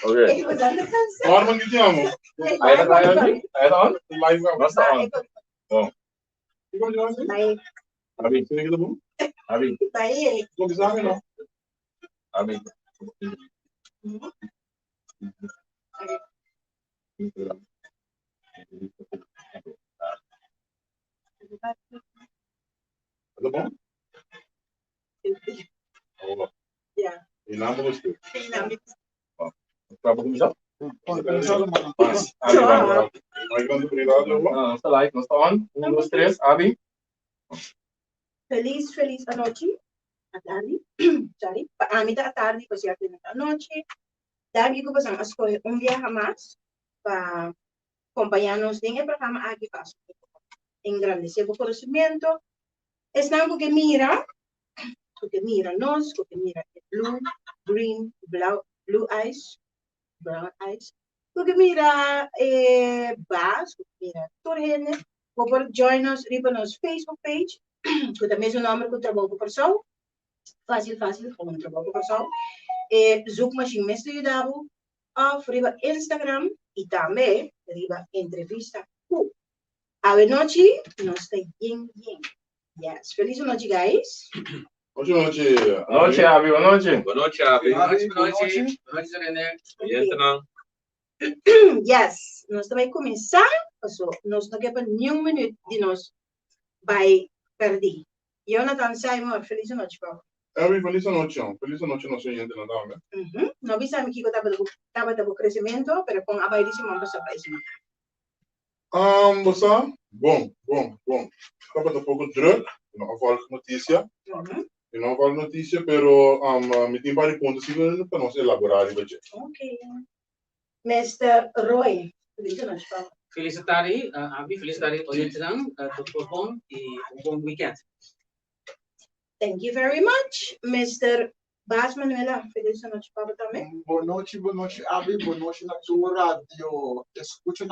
Okay. Norman chiediamo. Hai on? Live basta on. Oh. Baik. Abi, sini kita Bu. Abi. Baik. Kok bisa no? Abi. Ada bom? Oh. Ya. Inamo gusto. Inamo. Trabaho ko bisa? Mas. Abi, vamos. May ganito privado ba? Está live, no está on. 1, 2, 3, Abi. Feliz anoche. A tarde. Sorry. A mitad de tarde, pues ya tiene la noche. Dagi ko pasang escolher dia mais para acompañarnos en el programa aquí paso. Engrandecer o conocimiento. Es algo que mira nos, que mira blue, green, blue eyes, brown eyes. Que mira Bas, que mira Turgene. Por join us, riba nos Facebook page. Que também é o nome que trabalho por pessoa. Fácil, como trabalho por pessoa. Zoekmachine me ajudava. Of riba Instagram e também riba entrevista. A noite, nós está bien. Yes. Feliz noite, guys. Boa noite. Boa noite, Abi. Boa noite. Boa noite, Abi. Boa noite, René. Então, yes. Nós também começar. Nós não queremos nenhum minuto de nós vai perder. Jonathan Simon, feliz noite, Paulo. Abi, feliz noite. Feliz noite, nosso oyente na dama. Não vi sabe que eu estava dando crescimento, mas com a bailíssima vamos a país. Você? Bom. Estava um pouco druk, não há notícia. Não há notícia, pero me tem vários pontos para nós elaborar e ver. Ok. Mr. Roy, feliz noite, Paulo. felicitari, Abi, felicitari oyente lang, Dr. Bong, e bom weekend. Thank you very much, Mr. Bas Manuela. Feliz noite, Paulo, também. Boa noite, Abi. Boa noite na tua rádio. Escuta, é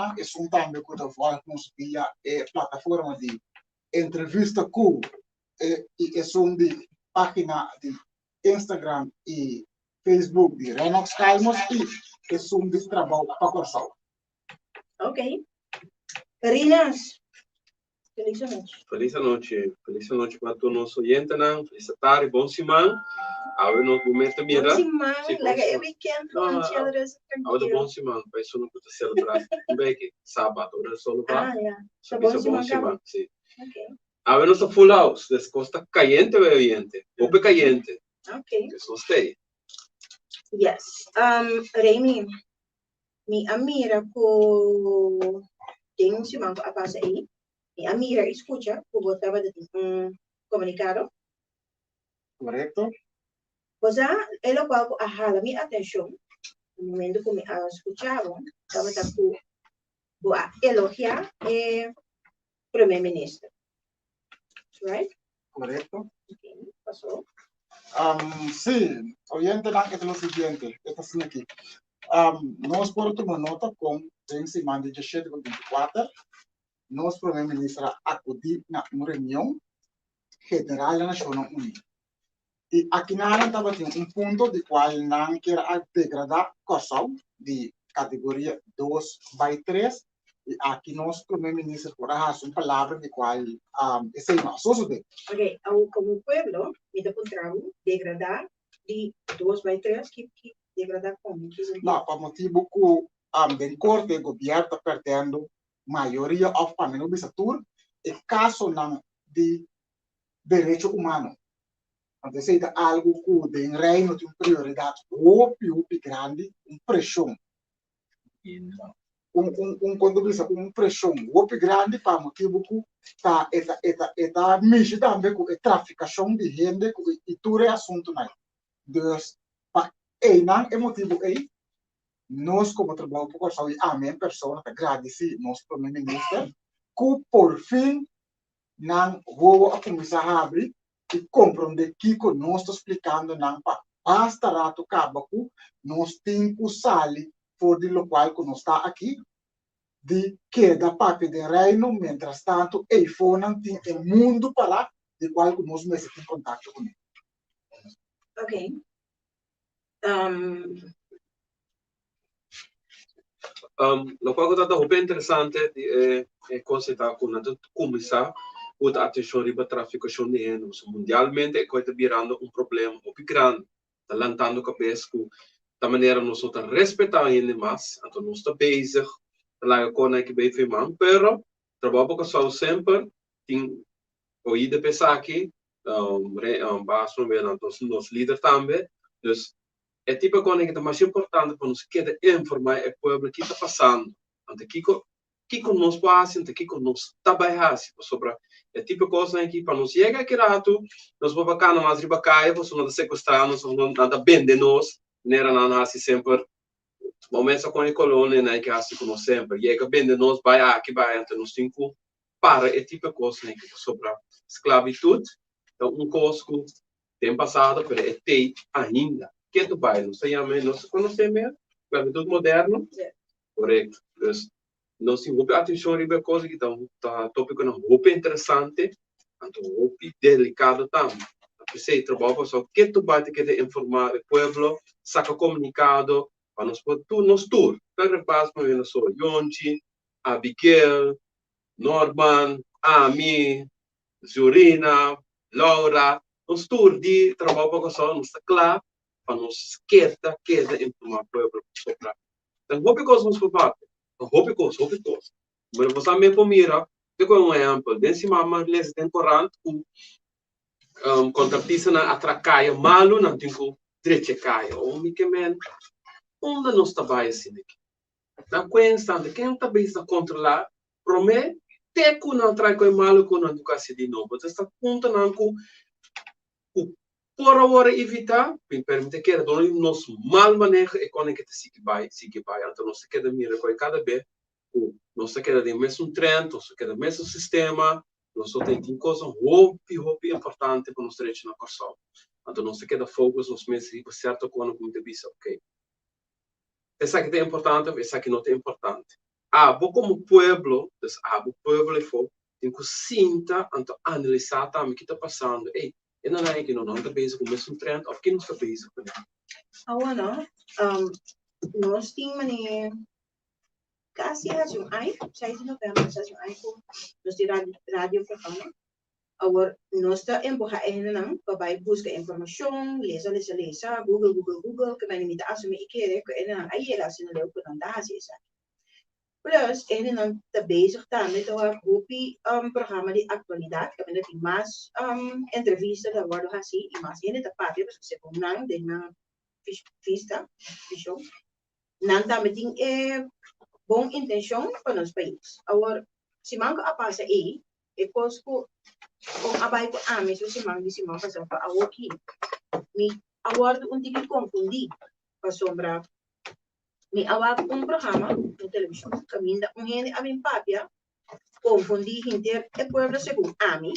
também que eu falo via plataforma de entrevista com e de página de Instagram e Facebook de Renox Calmos e de trabalho para Corsal. Ok. Rinas. Feliz noite. Feliz noite para todos os oyentes, felicitari, bom semana. Awe no momento mira. Bom semana, lega é weekend, Awe bom semana, para isso não pode celebrar. Bem que sábado, ora só Ah, yeah. So bom semana, sim. Ok. Awe no está full house, descosta caliente bebiente, ope caliente. Ok. Isso stay. Yes. Remy, mi amira ko tem si mango apasa aí. Mi amira escucha, ko botaba de comunicado. Correto? Pois ela qual a hala mi atenção no momento que me escuchava, estava a elogiar o primeiro-ministro. Right? Correto. Okay. Passou. Sim, oyente lang, ito é o seguinte, ito assim aqui. Nós podemos tomar nota com em semana de 17 e 24, nós primeiro-ministro acudir na uma reunião general da Nação Unida. E aqui na estava um ponto de qual não quer degradar Kosovo de categoria 2/3 e aqui nós primeiro-ministro por uma palavra de qual esse é o socio de. Ok, como pueblo, me da contrario, degradar de 2/3 que degradar como? Não, para motivo que bem corte o governo está perdendo maioria of família bisatur e caso não de direito humano. Então, se é algo que tem reino tem prioridade muito grande, pressão. Quando você pressão muito grande para motivo que está mexe também com a traficação de gente e tudo é assunto não. Então, é motivo aí nós como trabalho por causa de a minha pessoa agradecer nosso primeiro-ministro que por fim não vou a começar a abrir e compreender que nós estamos explicando não para basta rato cabacu nós temos que usar por de local que nós está aqui de que da parte do reino mientras tanto e foram tem o mundo para lá de qual que nós mesmos em contato com ele. Ok. lo qual cosa da bem interessante é considerar quando a começar a atenção riba tráfico de hendos mundialmente é coisa virando problema muito grande, tá lantando cabeça com da maneira nós estamos respeitando ainda mais, então nós estamos bezig, lá com a que bem firmando, pero trabalho que só sempre tem oído pensar aqui, basta ver nos líderes também, dus é tipo coisa que é mais importante para nós que informar o povo que está passando, ante que nós passa, ante que nós trabalhamos sobre é tipo coisa que para nós chegar aqui rato, nós vamos cá na mais riba caia, nós não sequestrar, nós não nada bem de nós, nera não assim sempre momentos com a colônia, né, que assim como sempre, chega bem de nós, vai aqui, vai entre nós cinco, para é tipo coisa que sobre esclavitud, então coisa que tem passado, mas é tem ainda. Que tu vai, não sei, não se conhece mesmo, esclavitud moderno, correto. Nós temos atenção a coisa que está tópico muito interessante, muito delicado também. Você trabalha só que tu vai ter que informar o povo, saca comunicado, para nós tour. Cada passo para nós só Yonchi, Abigail, Norman, Ami, Zurina, Laura, nós tour de trabalho para só nós claro, para nós queda informar o povo sobre. Então, hobby coisa nos papá, hobby coisa. Mas você também mira, eu com exemplo, desse mama les tem corante com contratista na atracaia malu não tem com direita caia, ou me que men, onde nós trabalha assim aqui. Na constante, quem está bem está controlar, promete, te que não trai com malu com não nunca se de novo, você está conta não com por agora evitar, me permite que nós mal maneja e quando que te sigue vai, então nós queda mira com cada vez, nós queda de mesmo trend, nós queda mesmo sistema, nós só tem coisa muito importante para nós treinar na corção, então nós queda foco nos meses e certo quando como te disse, ok, essa que é importante, essa que não é importante, vou como pueblo, o pueblo for, tem que sinta, então analisar também o que está passando, e não é que não está bezig com o mesmo trend, ou que não está bezig com ele. Nós temos quase um ano, 6 de novembro, nós temos radioprograma. Agora, nós estamos empurrando para buscar informação, lesa, Google, que vai me dar assumir que é que aí ela se não deu por não dar assim. Plus, ele não está bezig também com o programa de atualidade, que tem mais entrevistas da agora assim, e mais ele está parte, porque se for não, tem uma vista, não também tem boa intenção para nosso país. Agora, se manca a passa aí, é coisa que abai ko amis o si mang pa sa paawoki. Mi award unti confundi pa sombra. Mi awag programa no televisão. Caminda hindi amin papia confundi hinter e pueblo según ami.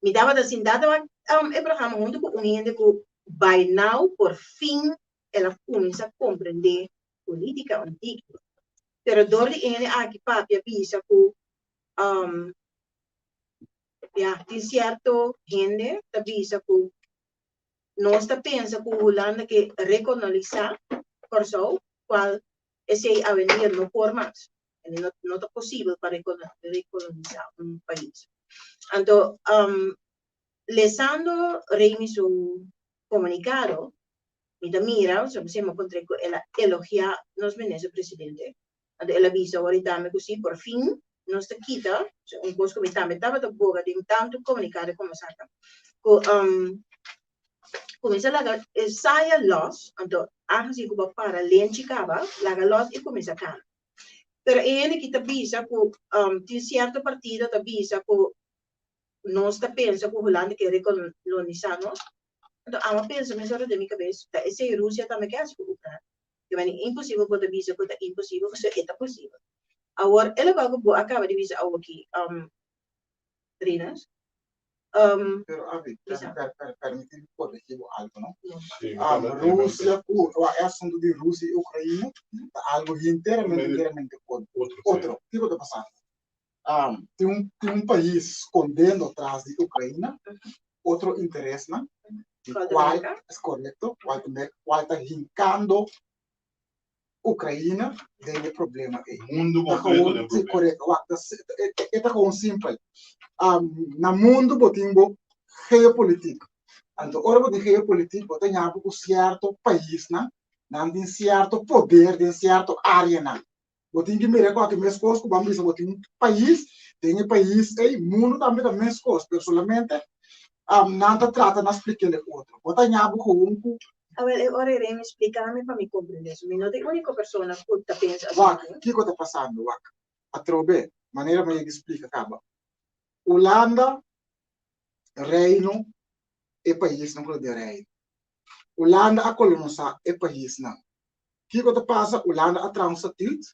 Mi dava da sindada e programa junto com hindi ko by now por fin ela começa a compreender política antiga. Pero dor de hindi aqui papia bisa ko tem certo gente que avisa que nós pensa que o Holanda que reconhecer por só qual esse avenir não por mais não é possível para recolonizar país. Então, lesando remiso comunicado, me mira, se me encontrei com ela elogiar nos ministro presidente, então ela avisa ahorita que sim, por fim nós quita coisa que também estava da boca de tanto comunicar como saca começa a saia los então assim que para lente cava laga los e começa a can pero ele que avisa que tem certo partido avisa que nós pensa que o Holanda quer recolonizar nós então a pensa mas de minha cabeça esse Rússia também quer se ocupar que é impossível poder avisa que é impossível que é possível. Agora, ela acaba de dizer algo aqui, Rinas. Pero, Abi, permite-me corrigir algo, não? Sim, Rússia, o assunto de Rússia e Ucrânia, algo inteiramente outro. O que está passando? Tem país escondendo atrás de Ucrânia, outro interesse, né? Qual é correto, qual está rincando Ucrânia tem problema aí. Mundo Tá completo tem sim, problema. correto. É tão simples. Na mundo botimbo geopolítica. Então, ora de geopolítica, botem um certo país, não tem certo poder, tem certo área, não. Botem que mira com a mesma coisa, como vamos botem um país, tem país, e mundo também da mesma coisa, pessoalmente, nada trata de explicar o outro. Botem um A ver, ora irei me explicar-me para me compreender. Eu não é a única pessoa que pensa assim. o que está passando? A trobe, maneira como ele explica, acaba. Holanda, Reino, é país não de Reino. Holanda a colonizar é país não. O que está passando? Holanda a transatlantic,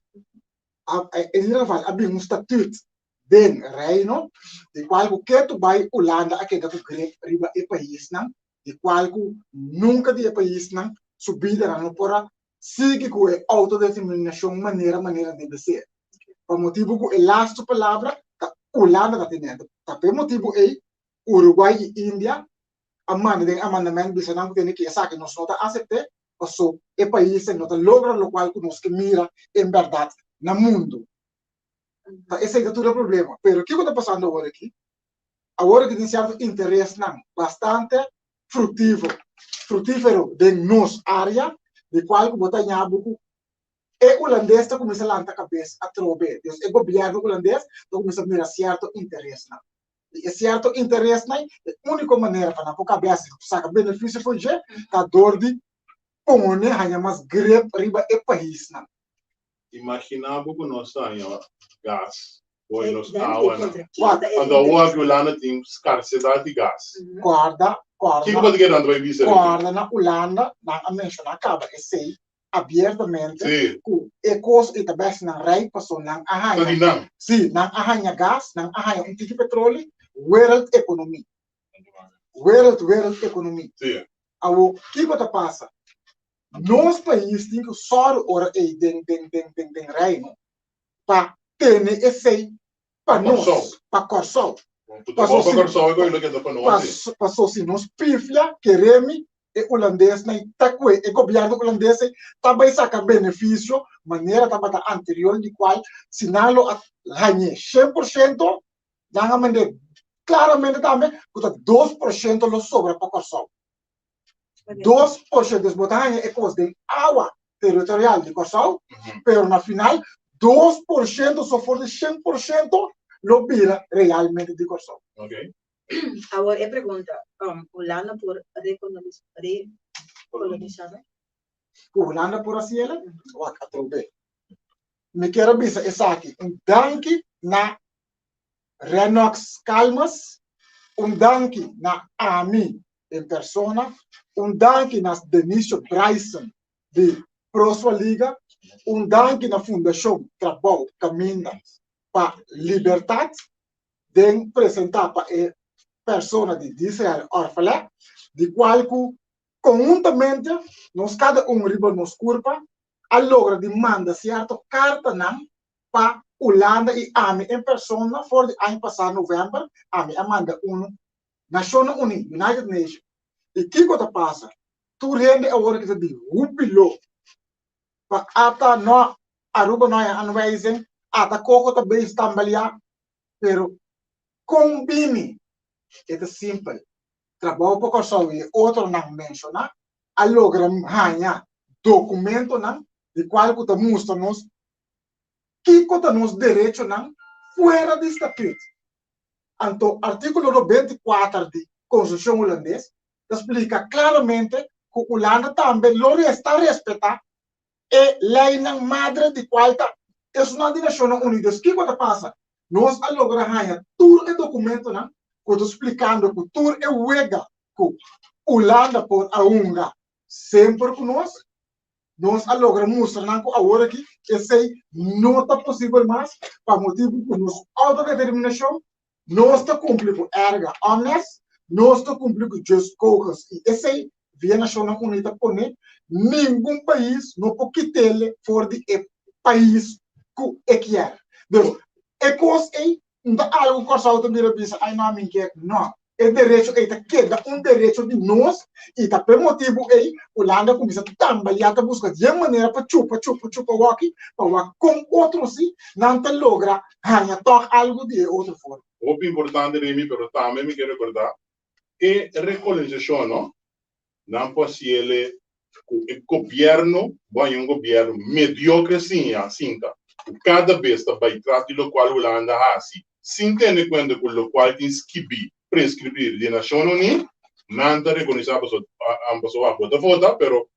em geral, há um estatuto de Reino, de qual que tu vai Holanda a que tu greve riba é país não, de qual nunca de país não subida não para seguir com a autodeterminação maneira deve ser. Por motivo que a last palavra Holanda está tendo. Tapi motivo é Uruguai e Índia amendamento bisa não tem que essa que nós não aceite, passou é país não logra lo qual que nós que mira em verdade no mundo. Esse é todo o problema. Pero o que está passando agora aqui? Agora que tem certo interesse não, bastante frutífero de nossa área, de qual que botar em abuco e holandês está começando a lançar a cabeça a trobe. O governo holandês está começando a mirar certo interesse não. E certo interesse não é a única maneira para não cabeça sacar benefício foi já tá dor de pôr hanya mas grep riba e país não. Imaginava que nós temos gás, ou nós Deve água, ter não. contra- Quando a Holanda tem escassez de gás. Guarda Que pode que não vai vir guarda na Holanda, na mencionar acaba e sei abertamente Sim. que e coisa e também na rei passou na Tá arranha. de não. Sim, na arranha gás, na arranha tipo de petróleo, world economy. World economy. Sim. O que passa? Nos países tem que só ora e den reino para ter esse para nós, para corso. Passou para o sol, eu que para nós. Passou se nos pifia queremos e holandês na Itaque, e governo holandês também saca benefício, maneira também anterior de qual sinalo a ganhe 100%, já claramente também, que 2% lo sobra para corso. 2% desbotar é coisa de água territorial de corso, pero na final 2% só for de 100% lo vira realmente de corso. Ok. Agora, eu pergunto, Holanda por recolonizar? Holanda por assim ela, a trobe. Me quero dizer essa aqui, danke na Renox Calmas, danke na Ami em persona, danke na Denisio Bryson de Prosua Liga, danke na Fundação Trabalho Caminho para Liberdade, de apresentar para a persona de Israel Orfalé, de qual conjuntamente nós cada riba nos curva a logra de manda certo carta não para Holanda e AMI em persona for de ano passado novembro AMI manda Nations Unidas United Nations e que coisa passa tu rende agora que de rubilo para ata no aruba no anweising ata coco também está também pero combine é simples trabalho para só e outro não mencionar a logra hanya documento não de qual que mostra nos que nos direito não fora de estatuto. Então, artigo 94 da Constituição holandesa explica claramente que Holanda também lo está respeitar e lei na madre de qual está é uma das Nações Unidas. Que coisa passa? Nós a logra hanya todo o documento não que explicando que tudo é wega que Holanda por a Hungria sempre conosco. Nós logramos mostrar agora que esse não está possível mais, para motivo que nossa autodeterminação não está cumprindo com erga omnes, não está cumprindo com just caucus. E esse via Nações Unidas por nenhum país não pode quitar fora de país que é quer. Então, é coisa aí, não há algo que a outra mira bisa, ai não me quer, não. el derecho ita queda un derecho de nós ita por motivo aí Holanda começa a trabalhar a buscar de maneira para chupa waki para com outros sim não te logra ganhar toch algo de outra forma. Muito importante Remy, pero também me quero recordar que recolonização não pode ser o governo vai governo mediocre sim assim tá cada vez está vai tratar do qual Holanda assim sem ter conta com o qual tem que prescribir de Nação Unida não está reconhecido a pessoa a votar pero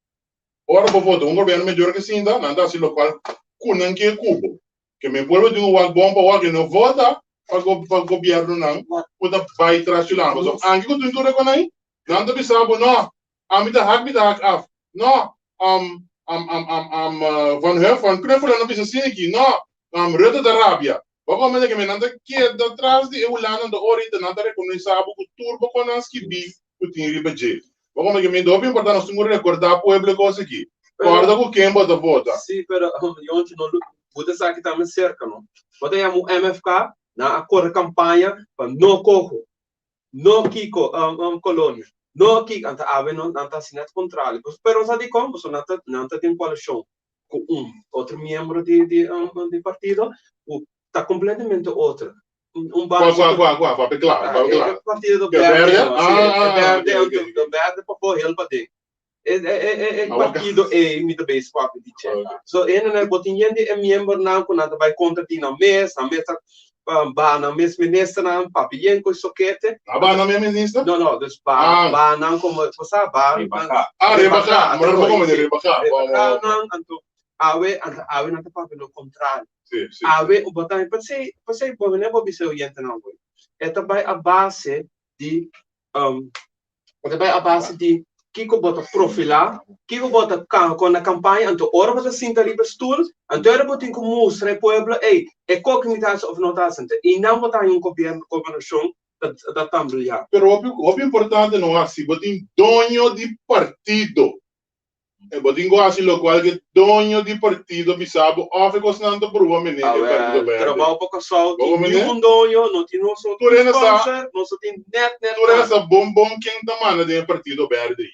ora para votar governo mediocre sim tá não está assim o qual cunan que cubo que me puedo de um bom para que não vota para o governo não pode vai tratar lá mas anche que tu reconhece não está pensando não a mim tá hak no, van Heuvel, Knuffelen não precisa ser aqui, não, Rutte da Arábia. Vamos ver que me nanda que atrás de Holanda do Oriente nanda reconheceu o turbo com as que bi o tinha ribeje. Vamos ver que me dobe importante nós temos que recordar o pueblo coisa aqui. Guarda com quem bota vota. Sim, pero ontem não você sabe que também cerca, não? Bota aí o MFK na acordo campanha para não corro, não kiko colônia. No aqui, anta ave não anta sinat contrário. Pero sabe como? So nanta tem coalição com outro membro de partido, está completamente outro. Qual, claro. Partido do Verde, do Verde para pôr ele para dentro. É partido muito bem swap de check. So ele botinhende é membro não quando anta vai contra ti na mesa ba na mes ministra na papien ko soquete ba na mes ministra no dus ba na como cosa ba rebaka na anto ave na papi no contrário sim ave o botar passei por né vou bicho oriente não foi eta vai a base de Kiko bota profilar, Kiko bota com na campanha, então ora bota sinta livre stoel, então ora bota com mostra pueblo, é cognitação of notação, e não bota em governo da também. Pero o importante não é assim, botin dono de partido. Botin go assim lo qual que dono de partido bisabo, of costando por uma menina partido verde. Trabalho pouco só, um dono, não tem nosso sponsor, não tem net. Tu essa bom quem da mana de partido verde.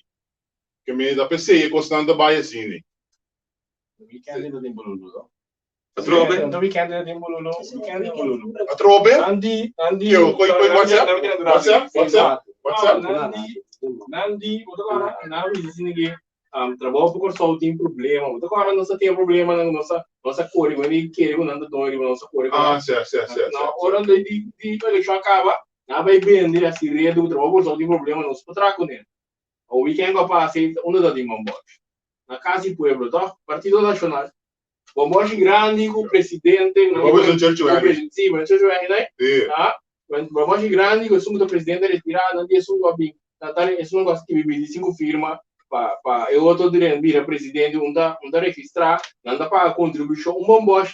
Que me dá PC costando vai assim. Weekend in Bululu. Atrobe? The weekend in Bululu. Atrobe? Nandi. WhatsApp? Nandi, nabi di sini trabalho por só tem problema. Então agora nós tem problema na nossa cor, quando quer quando anda doido nossa cor. Certo. Na hora de eleição acaba, na vai bem, né, assim, redo, trabalho por só tem problema, nós potrá com ele. O weekend vai passar, da Dimambos. Na casa do pueblo, tá? Partido Nacional. Bombos grande com o presidente, não é o Churchill, sim, mas Churchill é, né? Tá? Bombos grande com o sumo do presidente retirado, não tem sumo bem. Natália, isso não gosta de 25 firmas para eu outro direito vira presidente, não dá registrar, não dá para contribuição, bombos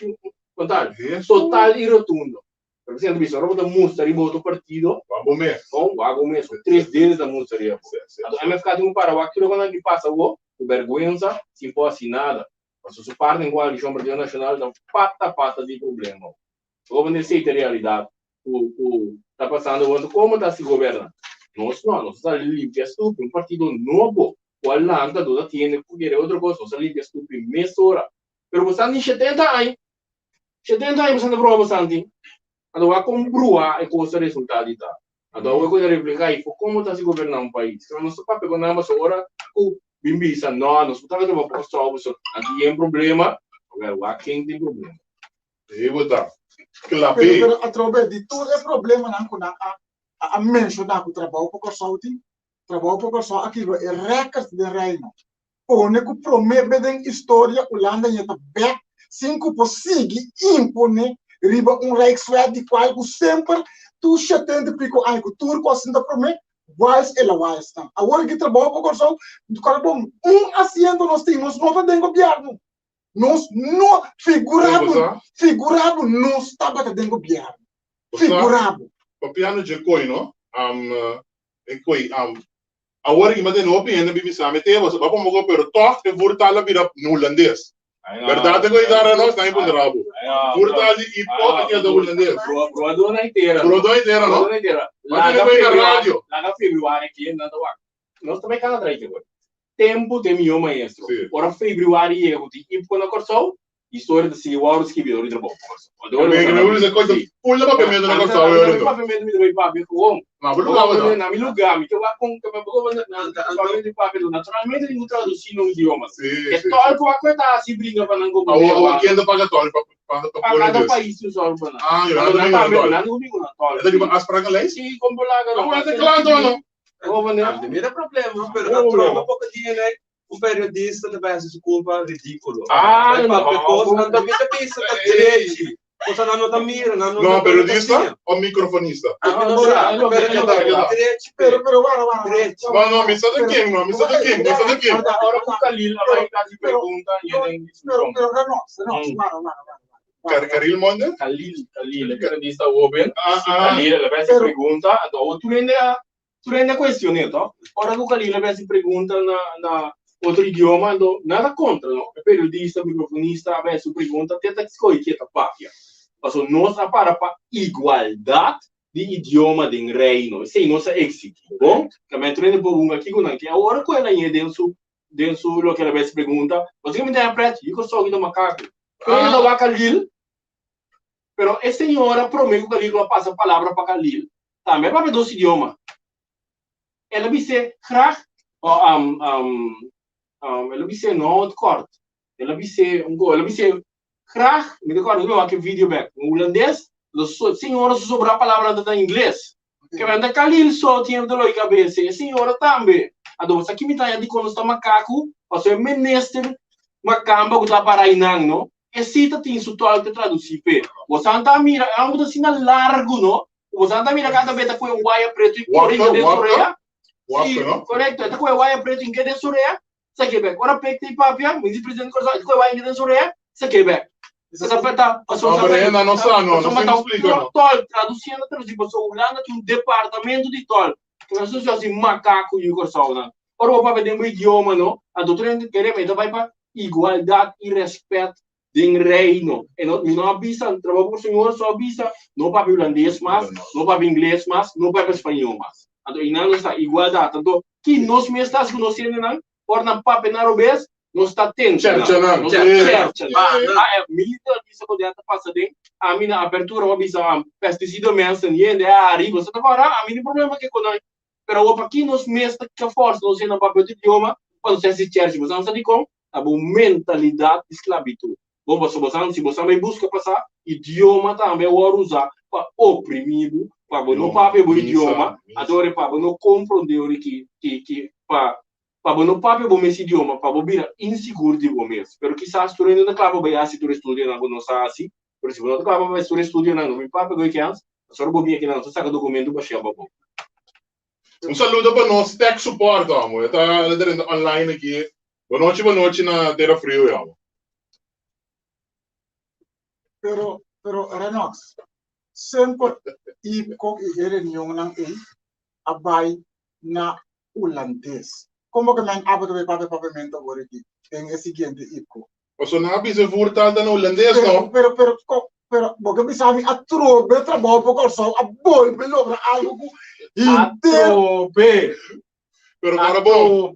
total e rotundo. Por exemplo, isso agora da mostra e botou partido. Vago mesmo. 3 deles da mostra. A MFK tem para o aquilo quando ele passa o vergonha, se for assinada. Mas se parte em coalição partido nacional, dá pata de problema. Como não sei a realidade, está passando como está se governando. Nós está livre, estúpido, um partido novo. O Holanda toda tem que querer outra coisa, nós livre, estúpido, mesora. Mas você tem 70 anos. 70 anos você não prova, Santi. Então, vai comprovar e qual é o resultado. Então, eu vou replicar e como está se governando um país. Então, nós estamos pegando a nossa hora, o bimbisa, não, nós estamos fazendo uma proposta, aqui tem problema, agora, quem tem problema? Eu vou dar. Pero através de tudo é problema, não, a mencionar que o trabalho pouco só aquilo é recas de reino. Pone que promete história, Holanda e a back, 5 consegue impor riba Rijkswet de qual sempre tu chatando pico ai que turco assim da promet vais ela vai estar agora que trabalho por corção do carbo assento nós temos não tem governo nós não figurado não estava dentro governo figurado o piano de coi no agora que me tem opinião de mim te você vai como pero toque vurtala vira no holandês verdade que idara nós está em ponderado Furtado e hipócrita do holandês. Broadona inteira. Broadona inteira, não? Broadona inteira. Lá na rádio. Lá na Februário aqui, nós também canal atrás agora. Tempo de meu maestro. Ora Februário e eu e quando acordou, história de se horas que viu de bom. Eu dizer coisa pula para medo na corção. Eu não para medo me vai para como. Na meu lugar, me que eu com que eu vou na de papel naturalmente ele traduzir no idioma. É todo com a coisa assim briga para não go. O que anda paga tole para cada país tu só para. Ah, eu não tenho não digo na tole. É tipo as pragas leis? Sim, como lá não. Mas é claro não. Não tem problema, pero naturalmente um pouco de né. Um periodista deve se culpa ridículo. Não dá muita pista da direita. Você não tá mirando, não periodista ou microfonista? Não, me sabe quem, não, me sabe quem, me sabe quem. Agora com Kalil vai fazer pergunta e Karil Monde? Kalil, periodista open. Kalil vai fazer pergunta, então tu ainda questiona, então. Agora com Kalil vai fazer pergunta na outro idioma, então nada contra, não. É periodista, microfonista, vai fazer pergunta, tenta escolher que é páfia. Mas nós para igualdade de idioma de reino, sem nossa éxito, bom? Que a minha treina por um aqui com que agora com ela aí dentro lo que ela vai se pergunta, você me dá a prática, eu sou aqui do macaco, eu não vou Kalil, pero a senhora promete que Kalil vai passar a palavra para Kalil, também para dois idiomas. Ela vai ser graag, ela vai ser não de corte, ela vai ser graag, me recordo que aquele vídeo back, em holandês, a senhora só sobra a palavra em inglês. Que vem da Kalil só tinha de loi cabeça, e a senhora também. Então, você aqui me está de quando está macaco, você é ministro, macamba, que está para aí, não? E se está tem isso todo que traduzir, você anda mira, é algo assim largo, não? Você anda mira cada vez com um guaia preto e correndo de Soreia. Sim, correto, está com um guaia preto em que de Soreia, você quer ver? Agora pega e papia, o vice-presidente Corsão, com um guaia de Soreia, você quer ver? Você sabe tá, não explica não. Tol, traduzindo, passou Holanda tem um departamento de tol. Que nós somos assim macaco e Corsão, não. Ora o papel de um idioma, não. A doutrina de querer, então vai para igualdade e respeito de reino. E não avisa, trabalho com o senhor só avisa, não para holandês mais, não para inglês mais, não para espanhol mais. Então, e não está igualdade. Então, que nós mesmos estamos conhecendo, não. Ora na papel na robês, não está tendo. Não está militar bisa ko dianta pasading amin na apertura mo bisa pesticida mensan yende ari você tá agora amin problema que quando pero o aqui nos mestre que força não sei na papel de idioma quando você se church você não sabe como a mentalidade de esclavitud bom você se você vai busca passar idioma também o usar para oprimido para não papel o idioma adore para não compreender que para não papo bom esse idioma para bobira inseguro de bom mesmo, pero quizás tu ainda não claro bem assim tu estudia na não sabe assim, por isso não claro bem tu estudia na não papo que antes só bobia que não só saca documento para chegar bom. Saludo para nós tech support amo, está online aqui. Boa noite na Terra Frio amo. Pero Renox, sempre e com reunião não é abai na holandês. Como que men abot be papamento agora aqui em esse seguinte ico. O sonabi se furtada no holandês não. Pero porque me sabe a trobe trabalho por corção a boi pelo algo inteiro. Pero agora bom.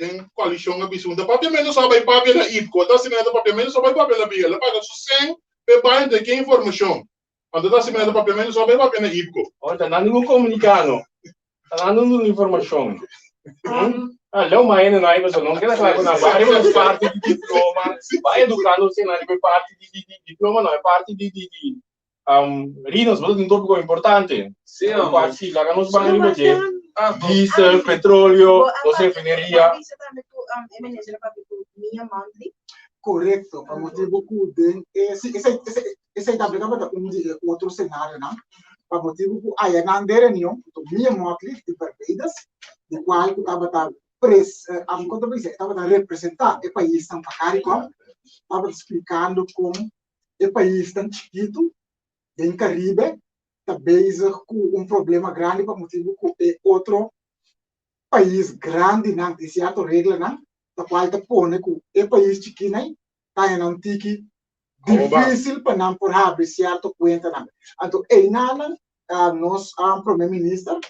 Em coalição a bisunda papamento só vai papel na ico, tá assinando papamento só vai papel na biela, paga sem pegar de que informação. Quando tá assinando papamento só vai papel na ico. Olha, não comunicando. Dando informação. Não, mas não quer falar com a várias parte de diploma, vai educando você na parte de diploma, não é parte de rinos, mas um tópico importante. Sim, quase lá nos banhos de diesel, petróleo, você refineria. Correto, para motivo que esse também é outro cenário, não? Para motivo que aí na reunião, minha moatli de Barbados, de qual eu estava representar o país tão pacarico, estava explicando como o país tão chiquito, em Caribe, também com problema grande para motivo que é outro país grande, não tem certa regra, não? Da qual te põe que o país chiquinho, está em antiki difícil para não por abrir certo conta não. Então, nana nós primeiro-ministro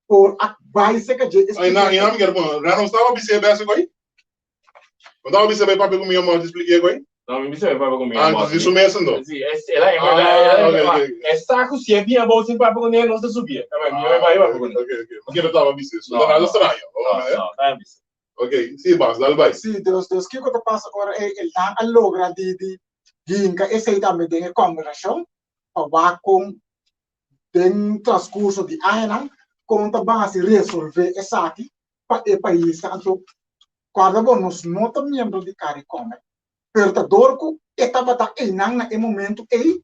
por vai ser que gente. Aí não me quero bom. Já não estava observando essa coisa? Não estava observando para pegar minha mão de explicar coisa? Não, me disse para comer. Ah, isso mesmo não. Sim, ela é saco se é bem bom sem para comer não se subir. Tá bem, vai para comer. Ok. Porque não estava observando. Não nada estranho. Não, tá bem. Ok, sim, mas dá vai. Sim, Deus, que eu passo agora a logra de ginga esse aí também tem conversação para com tem transcurso de ano como também se resolver essa aqui para o país então quando nós não estamos membros de CARICOM perdedor que estava em momento aí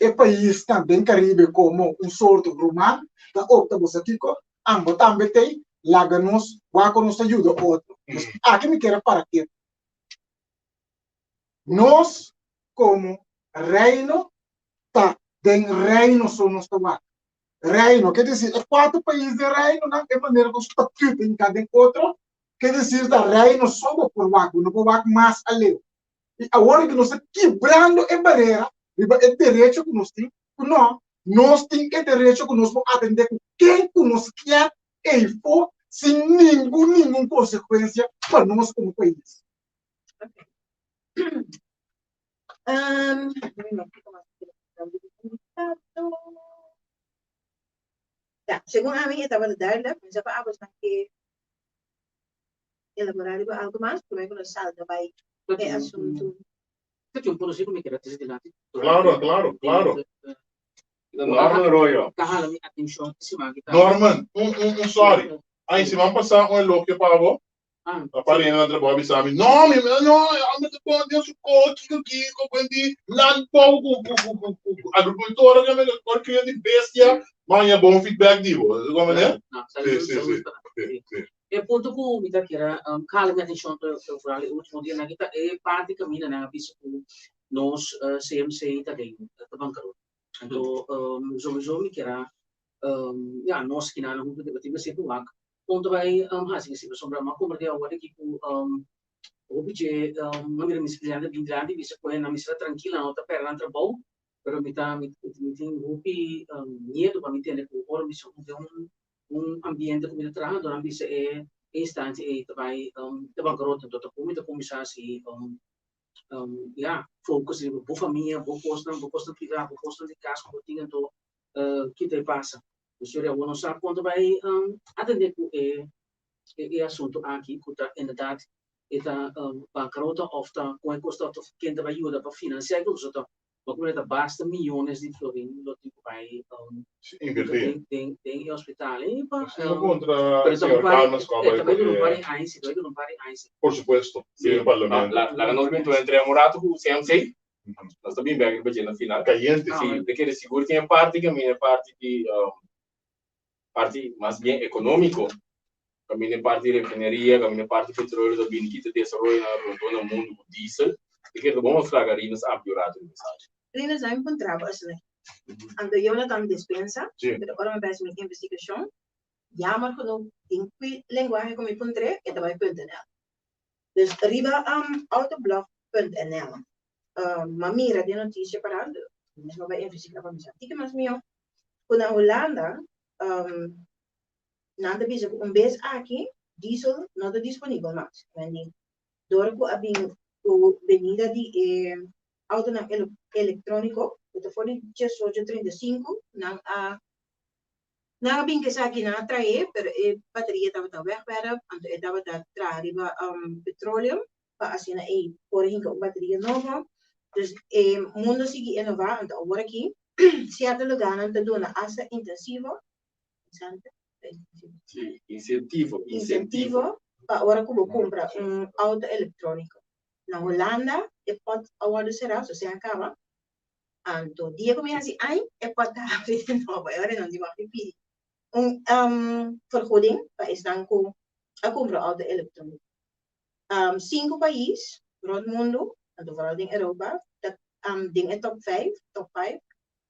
o país também Caribe como sorte romano da opta você aqui com ambos também tem lá nos vai com nos ajuda outro aqui me quero para quê nós como reino tem reino só nos tomar reino quer dizer quatro países de reino não é maneira que está tudo em cada outro quer dizer da reino só por vaco não por vaco mais além e agora que nós estamos quebrando a barreira é direito que nós temos não nós temos que direito que nós vamos atender com quem que nós quer e for sem nenhuma consequência para nós como país. Según a mí estaba duidelijk, mas eu falava que elaborar algo mais, como é que nós salta vai é assunto. Perché un po' così come che era desiderati. Claro. Norman Royo. Kahala mi attenzione, si manca. Norman, sorry. Aí se vamos passar louco que pagou. Ah, A parina entre Bob sabe. Não, I'm the one that's quindi land pouco agricoltura que me porque de bestia, mas é bom feedback divo. Como é? no, Sì. E punto ku mita kira kala mi attenzione to furali ultimo dia na kita e parte cammina na bisu nos CMC ta dei tabankaro. Então, sowieso mi kira ja nos kina na hunde de tiba situ wak ponto vai hasi si sombra ma como dia wale ki ku obje mangira mispriante bindrandi bisa ko na misra tranquila nota per l'altra bau pero mi tin rupi nieto pa mi tiene ku ora mi so un ambiente come trabajando non bisa istanze e vai de bancarotta tot come de commissarie ja focus in bo família bo posto privado bo posto de casa bo tinha to que te passa o senhor não sabe quando vai atender com assunto aqui que tá inderdaad eta bancarota of ta com custa of quem vai ajuda para financiar que os maar como dat basta miljoens die florin dat die bij Invertir. Tem hospital e contra o senhor Palmas não pare ainsi. Por supuesto, Sì, il Parlamento. la movimento entre Murato con CMC, la sta bene bene per la finale. Caliente. Sì, perché sicuro che è parte che è parte di parte más bien económico. Cammina parte di refineria, cammina parte di petrolio, da bene che ti desarrollo nel mondo con diesel, perché dobbiamo mostrare che Rinas ha migliorato il messaggio. Rinas ha incontrato assim. Ando Jonathan dispensa, pero ahora me parece mi investigación. Jammer genoeg in qui linguaje come puntre e daarbij .nl. Dus arriba autoblog.nl. Maar mira die notitie parato. Mesmo bij investigar para mim. Diga mas mio. Quando a Holanda nada bisa base aqui diesel não está disponível mais. Quindi doorko abing venida di auto na elettronico, que foi de 35 na na bing que aqui na trae, pero bateria estava wegwerp, então estava da trariba petróleo, para assim na por hinka bateria nova. Dus mundo sigue inovar, então agora aqui certo lugar não está dando asa intensivo, Sì, incentivo para agora como compra auto elettronico. Na Holanda pode agora será, se acaba. Então dia começa assim, pode abrir de novo, agora não se vai repetir. Vergoeding is dan a compra auto elektroniek. 5 países rond o mundo, vooral in Europa, dat dingen top 5,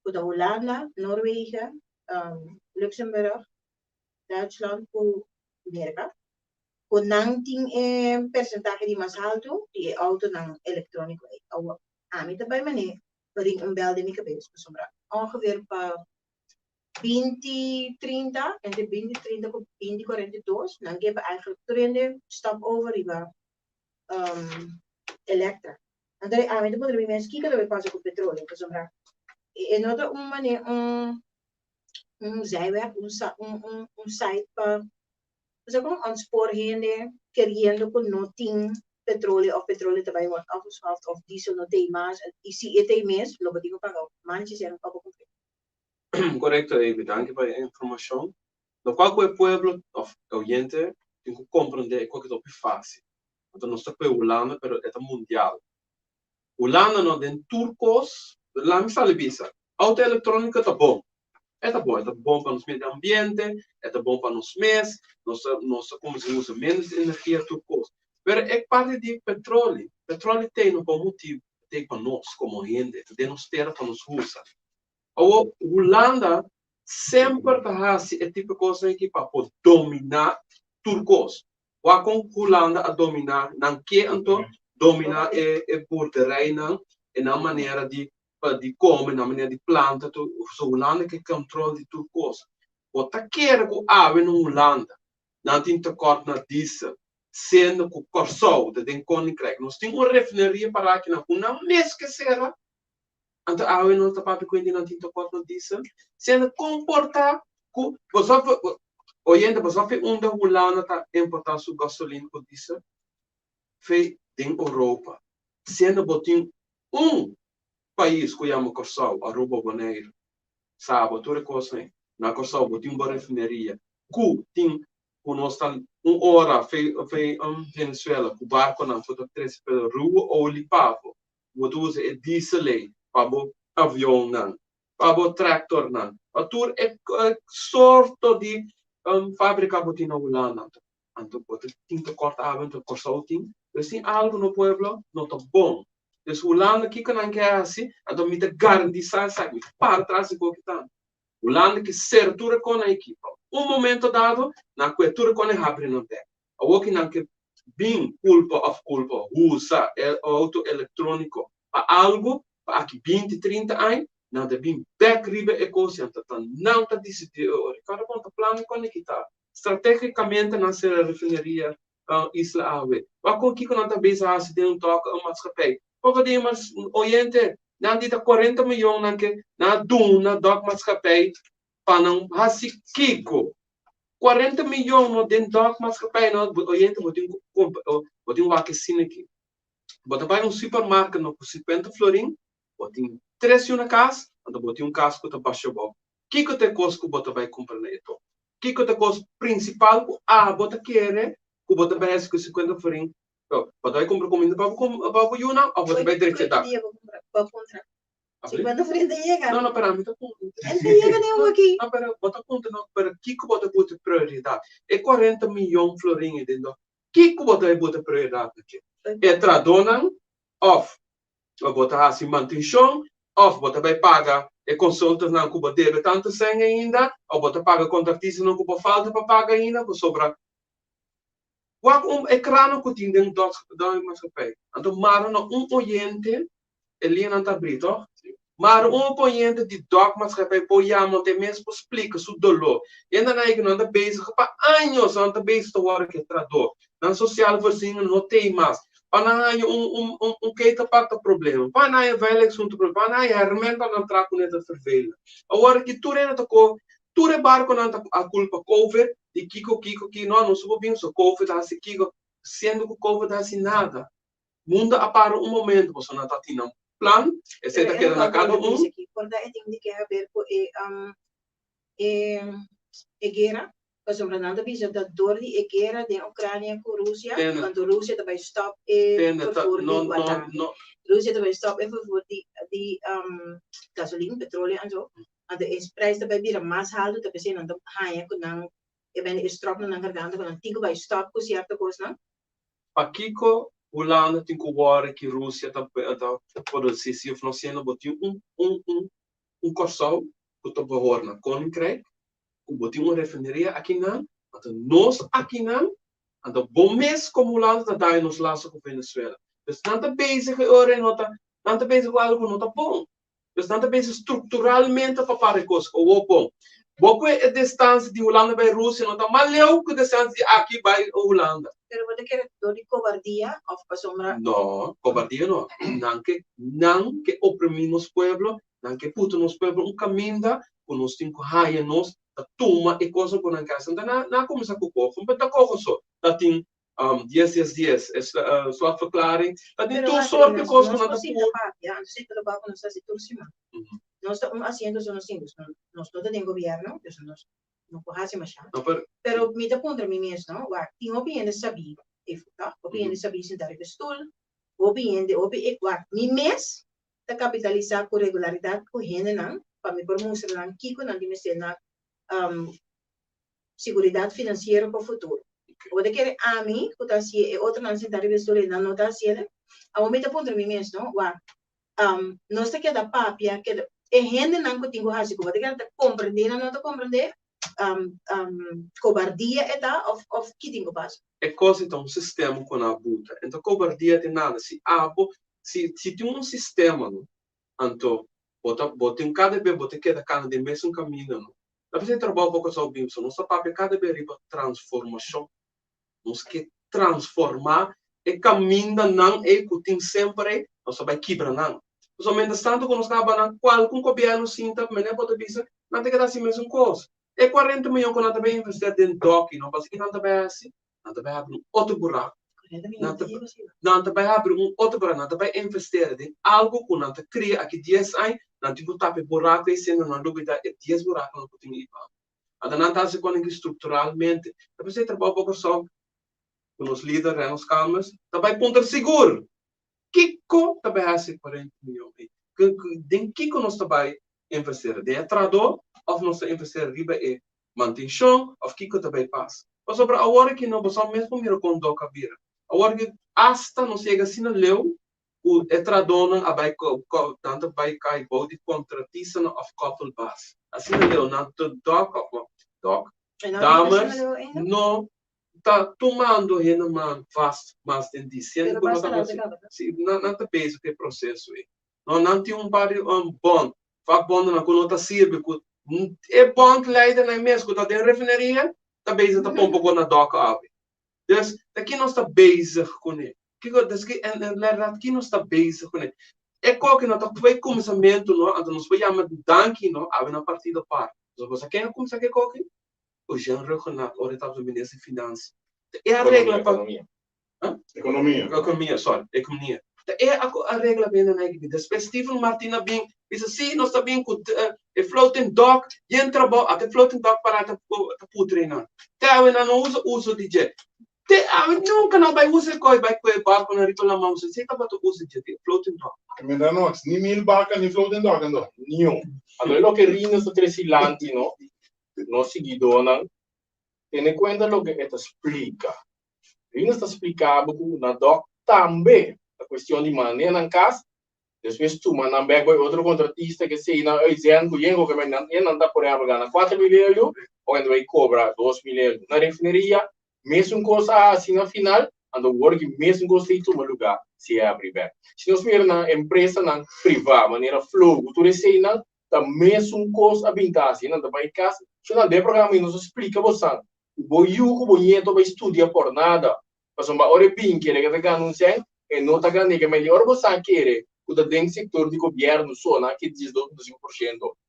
voor de Holanda, Noorwegen, Luxemburg, Duitsland, Amerika. Con 19 percentage di más alto di auto dan elettronico. Ami também mané, ring belde mi cabeça, sombra. Ongeveer para 2030, entre 2030 com 2042, não que eigenlijk trende stop over riba Elektra. Então, a gente poderia mais que cada vez com petróleo, sombra. E nota mané zijweg, site para você como een spoorheen querendo com nothing petróleo of petróleo também wordt afgeschaft of diesel no tem mais e se tem mais logo digo para o manches eram para o Correcto, bedankt por a informação. No qualquer pueblo of oyente tem que compreender qual que é o fácil. Então nós estamos em Holanda, pero é mundial. Holanda não tem turcos, lá me sale bisa. Auto eletrônica tá bom. É bom para o meio ambiente, é bom para os mês, nós como se usa menos energia turcos. Mas é parte de petróleo. Petróleo tem um bom motivo, tem para nós como gente, tem nos terra para nos usar. A Holanda sempre faz esse tipo de coisa aqui para dominar turcos. Ou com Holanda a dominar, não que então dominar é por terreno, é na maneira de comer, na maneira de planta, a Holanda que controla de tudo coisa. O que quer que haja na Holanda, não tem acordo na diesel, sendo que o Corsol, de Dencon e Craig, nós temos uma refinaria para aqui na Holanda, mesmo que seja, então haja não está para que não tem acordo na diesel, sendo comportar, oyente, você vê onde a Holanda está importando sua gasolina com diesel, feito em Europa, sendo botinho país que chama Corsol, Aruba, Bonaire, sabe, toda coisa, na Corsol, tem uma refinaria, que tem, nós estamos hora, Venezuela, o barco não, foi três pela rua, ou limpavo, você usa é diesel, para o avião, não, para o tractor, não, a tour é sorte de fábrica que tem na Holanda, então, tem que cortar, então, Corsol tem, mas tem algo no pueblo, não está bom. Dus Holanda que não quer assim, então me dá garantia, sabe? Para trás de qualquer tanto. Holanda que certura com a equipa. Momento dado, na cultura com a abre no pé. O que não quer bem culpa, usa auto eletrônico para algo, para aqui 20, 30 anos, não tem bem back riba e coisa, então não está decidido. Cada ponto plano com a equipa. Estrategicamente, na refinaria Isla Ave. Mas com que não está bem assim, tem toque, maatschappij. Porque temos oyente, não dita 40 milhões na duna doc maatschappij para não hasi kiko. 40 milhões no den doc maatschappij no oyente botin wakesine aqui. Bota vai um supermercado no 50 florin, botin 3 na casa, então botin casco tá baixo bom. Kiko te cosco bota vai comprar neto. Kiko te cosco principal bota querer, que bota vai 50 florin. Bota vai comprar comida para o Yuna, ou bota vai direto da. Quando frente chega. Não, para mim tá bom. Chega nem aqui. Não, para bota conta não, para Kiko bota prioridade. É 40 milhões florinhos dentro. Kiko bota prioridade aqui. É tradona off. Bota assim manutenção, off bota vai pagar e consultas não cuba deve tanto sem ainda, ou bota paga contratista não cuba falta para pagar ainda, por sobra. Ecrã que tem dentro do maatschappij. Então, maar oyente, ele não está abrindo, maar oyente de doc maatschappij, poiamo te mesmo explica su dolor. E ainda não está bezig, para anos não está bezig te worden que trador. Na social voorziening não tem mais. Para não que te pacta problema. Para não vai assunto problema. Para não hermenta não trago nessa vervelha. Agora que tu rena tu barco não a culpa COVID de Kiko que não subo bem so COVID assim Kiko sendo que COVID assim nada. Mundo apara momento você não está tendo plan, etc que na cada Quando é tem que haver com guerra, porque o Ronaldo disse da dor de guerra de Ucrânia com Rússia, quando Rússia também stop Rússia também stop even voor die gasoline, petróleo en zo. En de prijs daarbij weer mas haalde, dat betekent dat hij kon je bent is strop naar garganta, kon tigo bij stop com certa coisa. Pakiko Holanda tem que ver que Rússia está produzindo se não sendo botinho Corsol que está por na Koninkrijk, que botinho uma refinaria aqui não, então nós aqui não, então bom mês como Holanda está dando nos laços com Venezuela. Dus não está bezig hoor en nota Não pensa com algo não tá bom. Então, não pensa estruturalmente para parar coisas que o bom. Boa é a distância de Holanda para a Rússia, não está mal que a distância aqui para a Holanda. Pero você quer dor de covardia ou para sombra? Não, covardia não. Não que oprimir nos pueblos, não que puto nos pueblos caminho com nos cinco raias, nos da turma e coisa por na casa. Então, não começa com o povo, mas tá corro só. Tá tem 10, sua verklaring. Tá tem tudo sorte de coisas que não tá por. Já, se pelo banco não está se torcima. Nós estamos haciendo eso nosotros, nós não temos governo, então nós não podemos mais. Pero me dá contra mim mesmo, não? Tem opinião de saber, opinião de saber sentar em stool, opinião de mim mesmo tá capitalizar com regularidade com gente não, para me mostrar não que não tem ser na segurança financeira para o futuro. Ou de querer a mim, que tá se outro não sentar em stool não tá se a me dá contra mim mesmo, não? Nós tá que da papia que e gente não que tenho assim como de que compreender não tá compreender covardia é tá of que tenho base É coisa então um sistema com a buta então covardia tem nada se tem um sistema não então bota em cada vez bota que da cana de mesmo caminho não dá para trabalhar um pouco só bem só nossa papel cada vez riba transformação nós que transformar e caminho não é que tem sempre nós vai quebrar não somente tanto que nós acabamos qual com governo sinta mas não pode dizer não tem que dar assim mesmo coisa é 40 milhões que não também investir dentro DOC não passa que não também assim não também abre outro buraco não também abre outro buraco não também investir em algo que não cria aqui 10 anos não tem que tapar buraco e sendo não dúvida 10 buracos não tem ir para não está se conectando estruturalmente depois você trabalha pouco só com os líderes nos câmaras também ponto seguro Kiko também assim 40 milhões. Den Kiko nós também investir de entrada ou nós investir riba e manutenção ou Kiko também passa. Mas sobre a hora que não você mesmo mira com do cabira. A hora que hasta não chega assim no leu o entradona a vai tanto vai cai body contratista no of couple base. Assim no leu não doc damas não está tomando ainda mais de 100 não te pensa que processo é não tem bom faz bom não está sirve é bom que leider na mesmo que tem refineria está bem está pompa com a doca ave então aqui nós está bem com ele que na verdade aqui nós está bem com ele é qual que não está foi começamento não então nós vai chamar danke não a na partida par então você quer começar que qual que o gênero regional orientado ao ministro de Finanças. É a regra para economia, sorry, economia. É a regra bem na equipe. Depois Stephen Martina bem, diz assim, nós está bem com o floating dock, e entra até floating dock para a treinar. Até não usa de jet. Nunca não vai usar coi, vai com o barco na rito na mão, você está para usar de floating dock. Mas não, nem mil barcas nem floating dock não. Nenhum. Allora, o que rinne sta tresilanti, no? No seguidona, tiene cuenta lo que esta explica. Rinne sta spiegando na doc também a questão de maneira em casa. Depois tu manda bem com outro contratista que sei na exemplo, yengo que não dá por exemplo ganha 4 milhões ou ainda vai cobrar 2 milhões na refineria, mesmo coisa assim na final, ando work mesmo coisa em todo lugar se abre bem. Se nós ver na empresa na privada, maneira flow, tu recebe na da mesmo coisa habitase, não da vai casa. Se não der programa e nos explica você, o boiuco bonito vai estudar por nada. Mas uma hora bem que ele vai anunciar e não tá ganhando que melhor você quer o da dentro sector de governo só na que diz 5%.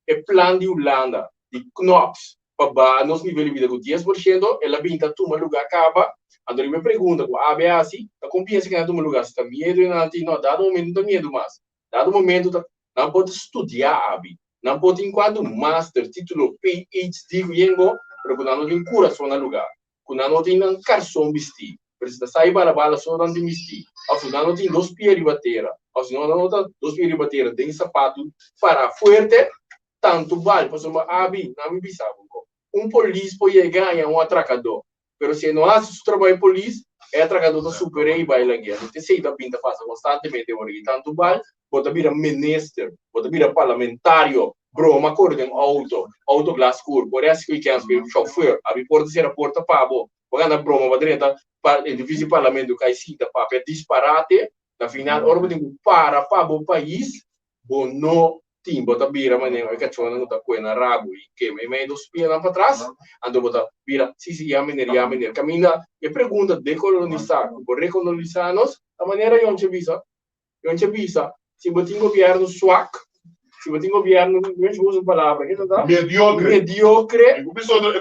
É plano de Holanda, de Knox, para nos nível de vida com 10%, ela vinda toma lugar acaba. Então ele me pergunta, a assim, a confiança que não toma lugar, se está medo e não dado momento não medo mais. Dado momento não pode estudar abi. Não pode enquanto master, título, PhD, yengo, pero quando não tem cura só no lugar. Quando não tem um carção vestir, precisa sair para a bala só não tem vestir. Ao final não tem 2 pés de bateria. Ao final não tem 2 pés de bateria, tem sapato para forte, tanto vale. Por exemplo, não me pensava. Polícia pode ganhar atracador. Pero se não faz o trabalho de polícia, é atracador da super e vai lá guerra. Você sei da pinta faz constantemente, tanto vale. Bota vira minister, bota vira parlamentário, broma corda em auto glass cor, por isso que quer ser chauffeur, a porta ser a porta pabo, quando a broma vai direto para o edifício parlamento cai cita para disparate, Na final, ora botem para o país, bom no timbo da bira maneira que chama não tá coisa na rabo e que me meio dos pés lá para trás, ando botar bira, ya maneira, caminha e pergunta de colonizar, por recolonizar-nos, a maneira eu não visa, se botem governo swak, se botem governo, não uso palavra, que tá? Mediocre. É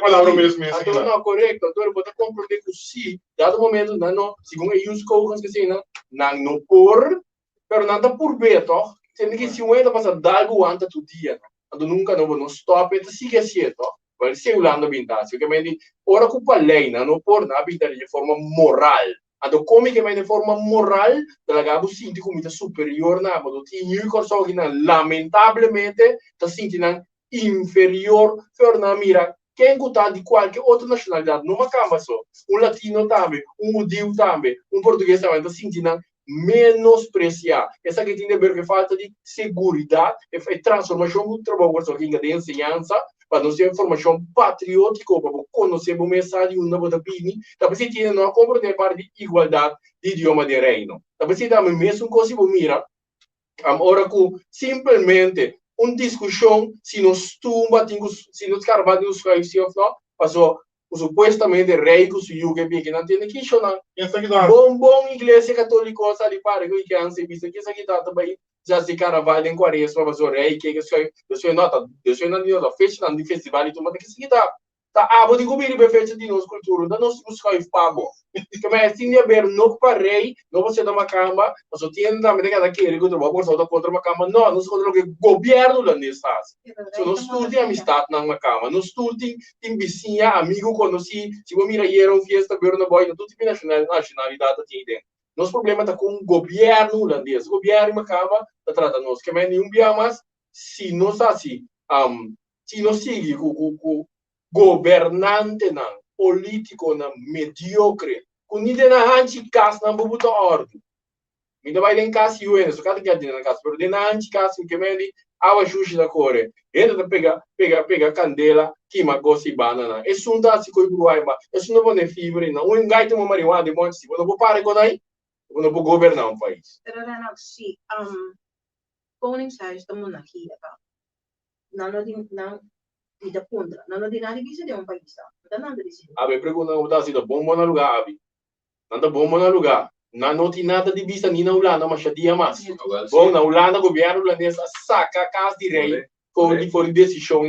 palavra mesmo. Então, não, correto. Então, você compreende que sim, dado momento, não, segundo os coisas que sim, não por, pero nada por beto, sendo que se o ainda passa algo antes do dia, então nunca não stop, então sigue certo, vai ser o lado bindácio, que me diz, ora culpa lei, não por na vida de forma moral. Então, como que de forma moral, da gabo sinto como superior na, mas tinha que só que lamentavelmente está sentindo inferior, for na mira. Quem gostar de qualquer outra nacionalidade, não acaba só. Latino também, judeu também, português também, está sentindo menospreciar. Essa que tem a ver com falta de segurança e transformação do trabalho de ensinança, para nós ter informação patriótica, para conhecer a mensagem de uma boa opinião, talvez se tenha uma compreensão parte de igualdade de idioma de reino. Talvez se dá mesmo coisa que mira, agora que simplesmente uma discussão, se nós tumba, se nós carvamos nos países, passou supostamente rei que o UK que não tem que questionar. Bom igreja católica ali para que anse vista que isso aqui tá também já se carnaval em quaresma mas o rei que isso nota isso não é festa de festival e tudo mas que isso tá abo de cobrir bem festa de nossa cultura da nós buscar o pago que mas assim de ver não para rei não você dá uma cama mas o tem também que cada que ele contra uma cama não nós contra o que governo lá nessa so nós tudo tem amistade na uma cama nós tudo tem vizinha amigo conheci se vou mirar ir uma festa ver na boy tudo tem nacionalidade tem dentro nosso problema está com o governo holandês o governo acaba de tratar nós que mais nenhum dia mais se nós assim se nós seguir com governante não político não mediocre com ninguém na anti casa não vou botar ordem ainda vai em casa e o só cada dia na casa pero na anti casa que me awa xuxi da core ainda pega candela que magosi banana é sunta se coi buai ba é sunta bone fibre não um gaito mo marihuana de monte se não vou parar com aí não vou governar um país Pero Renato, sim, Koningshuis, da monarquia, tá? Não da contra, não de nada que de um país, tá? Não nada disso. Abe pergunta o da sida bom na lugar abi nada bom na lugar não tem nada de vista nem na Holanda mas já dia mais bom na Holanda governo holandês saca a casa de rei for decisão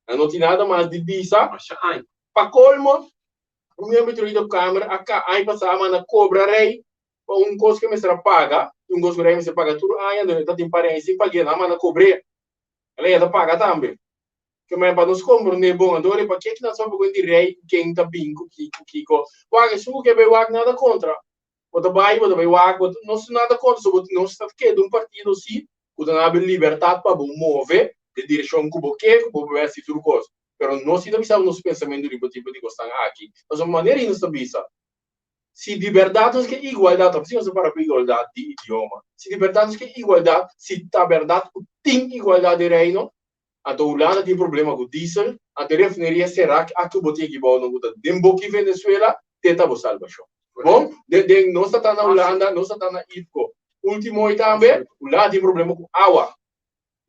não tem nada mais de vista para colmo o meu metro da câmara acá aí passava na cobra rei coisa que me será paga coisa que rei me será paga tudo aí anda tem parente sem pagar na cobre ela ia pagar também que mais para nos compreender bom agora para que nós vamos com de rei quem tá bingo kiko waga su que vai waga nada contra bota vai waga não se nada contra só não está que de um partido sim que dá a liberdade para mover de direção que vai se tudo coisa pero nós se não nos pensamentos de tipo de gostar aqui mas uma maneira não está vista se de verdade que igualdade precisa para igualdade de idioma se de verdade que igualdade se tá verdade tem igualdade de reino a Holanda tem problema com diesel a refineria será que a que botei aqui bom não botar dembo que Venezuela tenta buscar baixo bom de nós está na Holanda nós está na IFCO último e também Holanda tem problema com água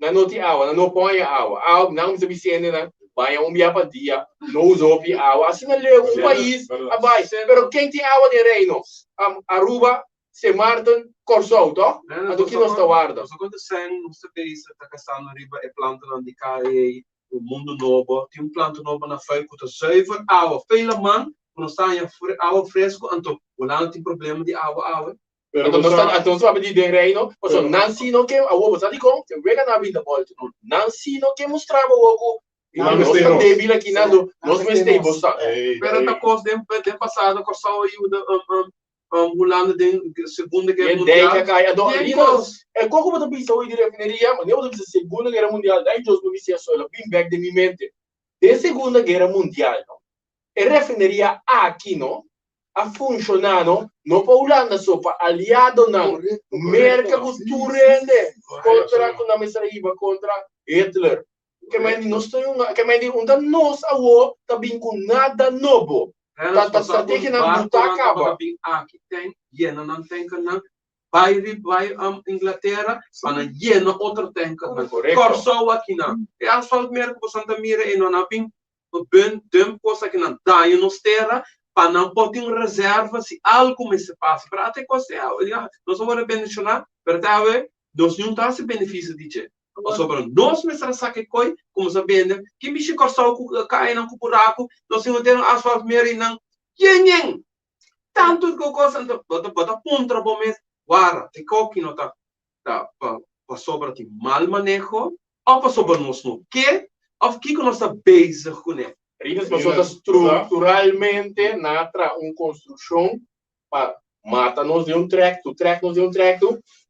não tem água não põe água não se vicende não vai dia para dia não usou água assim não país abaixo pero quem tem água de reino Aruba se Martin Corsou, tá? Do que nós está guarda. Só quando você está caçando riba e planta não de cai o mundo novo, tem planta novo na feira que está zuiver água, feila man, quando está em água fresco, então o não tem problema de água. Então nós sabe de reino, mas não se não que a água sabe como, que vega na vida volta, não se não que mostrava o água. Nós estamos débil aqui nando, nós não estamos pero da coisa de passado, Corsou e o Holanda de Segunda Guerra Mundial. É como eu pensei hoje de refineria, mas eu disse Segunda Guerra Mundial, daí eu não disse só, eu vim back de minha mente. De Segunda Guerra Mundial, a refineria aqui, não, a funcionar, não para Holanda só, para aliado, não, merca cultura, contra quando a mesa iba contra Hitler. Que mais nós temos, que mais nós avô também com nada novo. Tá que não botar acaba. Aqui tem, não tem que não vai Inglaterra, para llena outra tanka. Corso aqui na. E asfalto merco para Santa Mira e não há bem coisa que não dá nos terra, para não pode reserva se algo me se passa. Para até coisa, nós vamos mencionar, para até nós não tá se benefício de che. Ou sobre nós mesmo saque coi, como sabendo, que me corso cai não buraco, nós não temos asfalto merco e não. Yen tanto que coisa bota pontra bom mês. Guarda, te coque não tá para sobre ti mal manejo, ou para sobre nós não que of que nós está bezig com ele. Rinas pessoas estruturalmente natra construção para mata-nos de tracto,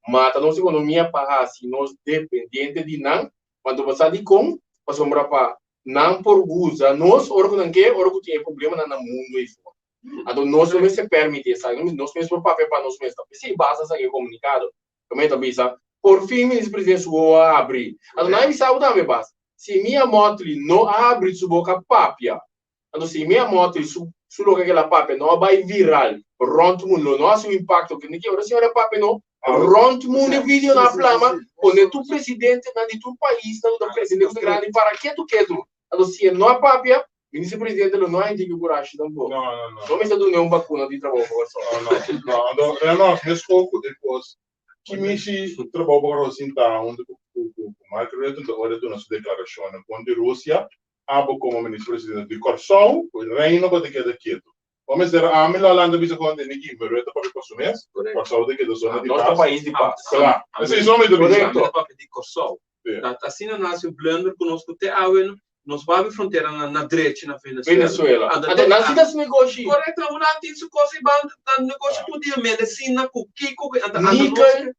mata-nos economia para assim nós dependente de não, quando você de com, passamos para não por usa, nós orgulho que tem problema no mundo e fora. Então nós não se permite, sabe? Nós mesmos por papel para nós mesmos. Se basta sair comunicado, como é que por fim o presidente o abre. Então não é isso também basta. Se minha moto não abre sua boca papia, então se minha moto su logo aquela papia não vai viral, ronto mundo, não há um impacto que nem que a senhora papia não, ronto mundo vídeo na plama, onde tu presidente na de tu país, não do presidente grande para que tu quer tu. Então se não há papia, ministro presidente não há indico coragem também. Não. Não me está dando vacuna de trabalho Não, nós pouco depois que me trabalho para o Sinta, onde o Margaret ora na sua declaração quando a Rússia abre como ministro-presidente de Corsão, o reino pode quedar quieto. Vamos dizer, a melhor landa bisa quando ele que me reta para o consumês, Corsão de que da zona de nosso país de paz. Claro, assim só me do correto. De Corsão. Assim não nasce o blunder conosco te awen, nós vamos fronteira na direita na Venezuela. Até nasce das negócios. Correto, uma antiga coisa banda negócio tudo de medicina, kiko, níquel.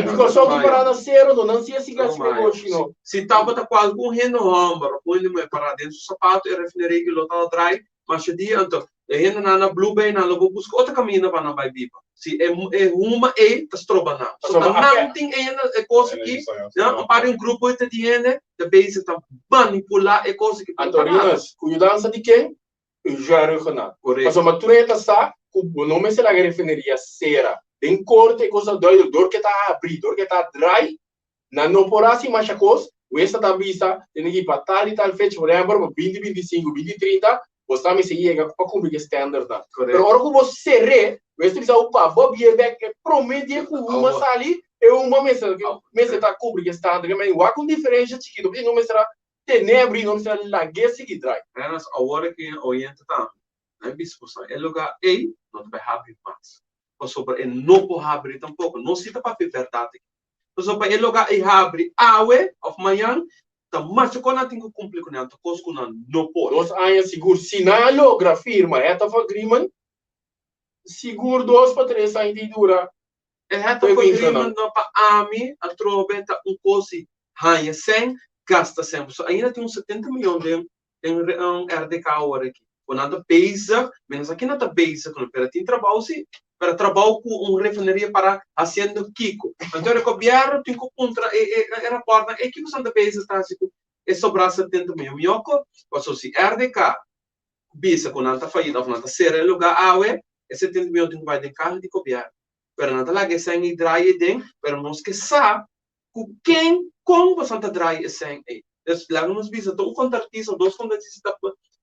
Ficou só que para nascer, não se assim que esse negócio não. Se estava tá quase correndo ombro, quando me para dentro do sapato e refineria que lotado atrás, mas o dia então, ainda na Blue Bay na logo busca outra caminho para não vai viva. Se é uma tá estroba não. Só não tem ainda é coisa que, não, para um grupo de gente, da base tá manipular é coisa que. Antorinas, cuidança de quem? Já regional. Mas a matureta está, o nome será a refineria Sera. Em corte, coisa doida, dor que está abrir, dor que está dry, não por assim mais coisa, o esta da vista, tem que ir para tal e tal fecha, por exemplo, 2025, 2030, você também se chega para cumprir standard. Mas agora que você re, você precisa upar, Bob Yebeck promete que uma sali é uma mesa está cumprir standard, mas igual com diferença chiquito, porque não será tenebre, não será laguesse que dry. Mas agora que orienta tá, é bispo, é lugar A, não vai abrir mais. Sobre não pode abrir tampouco, não se para verdade. Sobre ele lugar e abre awe of manhã, tá mais quando não tem que cumprir com ele, coisa que não pode. Nós ainda seguro sinalo gra firma, esta foi agreement, seguro 2 para 3 ainda dura. Esta foi agreement não para ami, a trobe tá coisa hanha sem gasta sempre. Ainda tem uns 70 milhões em RDK agora aqui. Quando pesa, menos aqui não tá pesa, quando tem trabalho se para trabalhar com refineria para fazendo Kiko. Então, o governo tem que contra era porta e que você anda bem está assim é sobrar 70 mil. Mioco, passou se RDK bisa com nada falhida, ou nada ser lugar awe, é 70 mil tem que vai de carro de governo. Pero nada lá que sangue dry den, pero não esqueça quem como você anda dry sangue. Lá nos bisa um contratista, 2 contratistas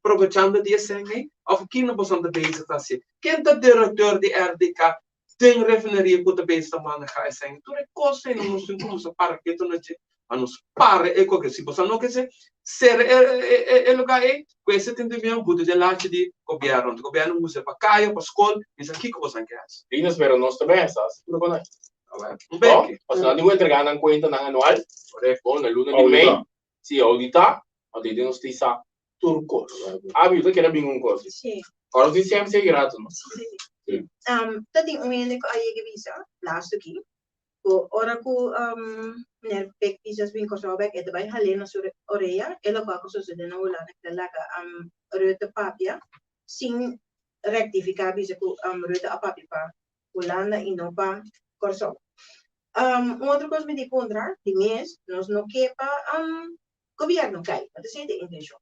aproveitando de sangue, of que não possam ter base assim. Quem é diretor de RDK tem refineria que também está manejando sangue. Tudo é coisa não nos incluso para que tu não te nos para é que se você não quer ser é lugar é com esse entendimento budo de lá de governo. O governo usa para caia, para escola, isso aqui que você quer. E nós pero nós também essas, tudo bom. Bem, mas não ninguém entregar na conta na anual, correto, na luna de mês. Se auditar, audita nos tisa turco. Hábito que era bem coisa. Sim. Agora tem sempre ser grato, não? Sim. Tadi umene ko ay visa last aqui. O ora ko ner pek visas bin ko sobek et bay halena sur oreia, ela ko so se dena ula na laga röte papia sin rectificar visa ko röte apapia pa ulanda inopa corso. Outra coisa me di contra, de mês, nós não quepa governo cai, até sei de intenção.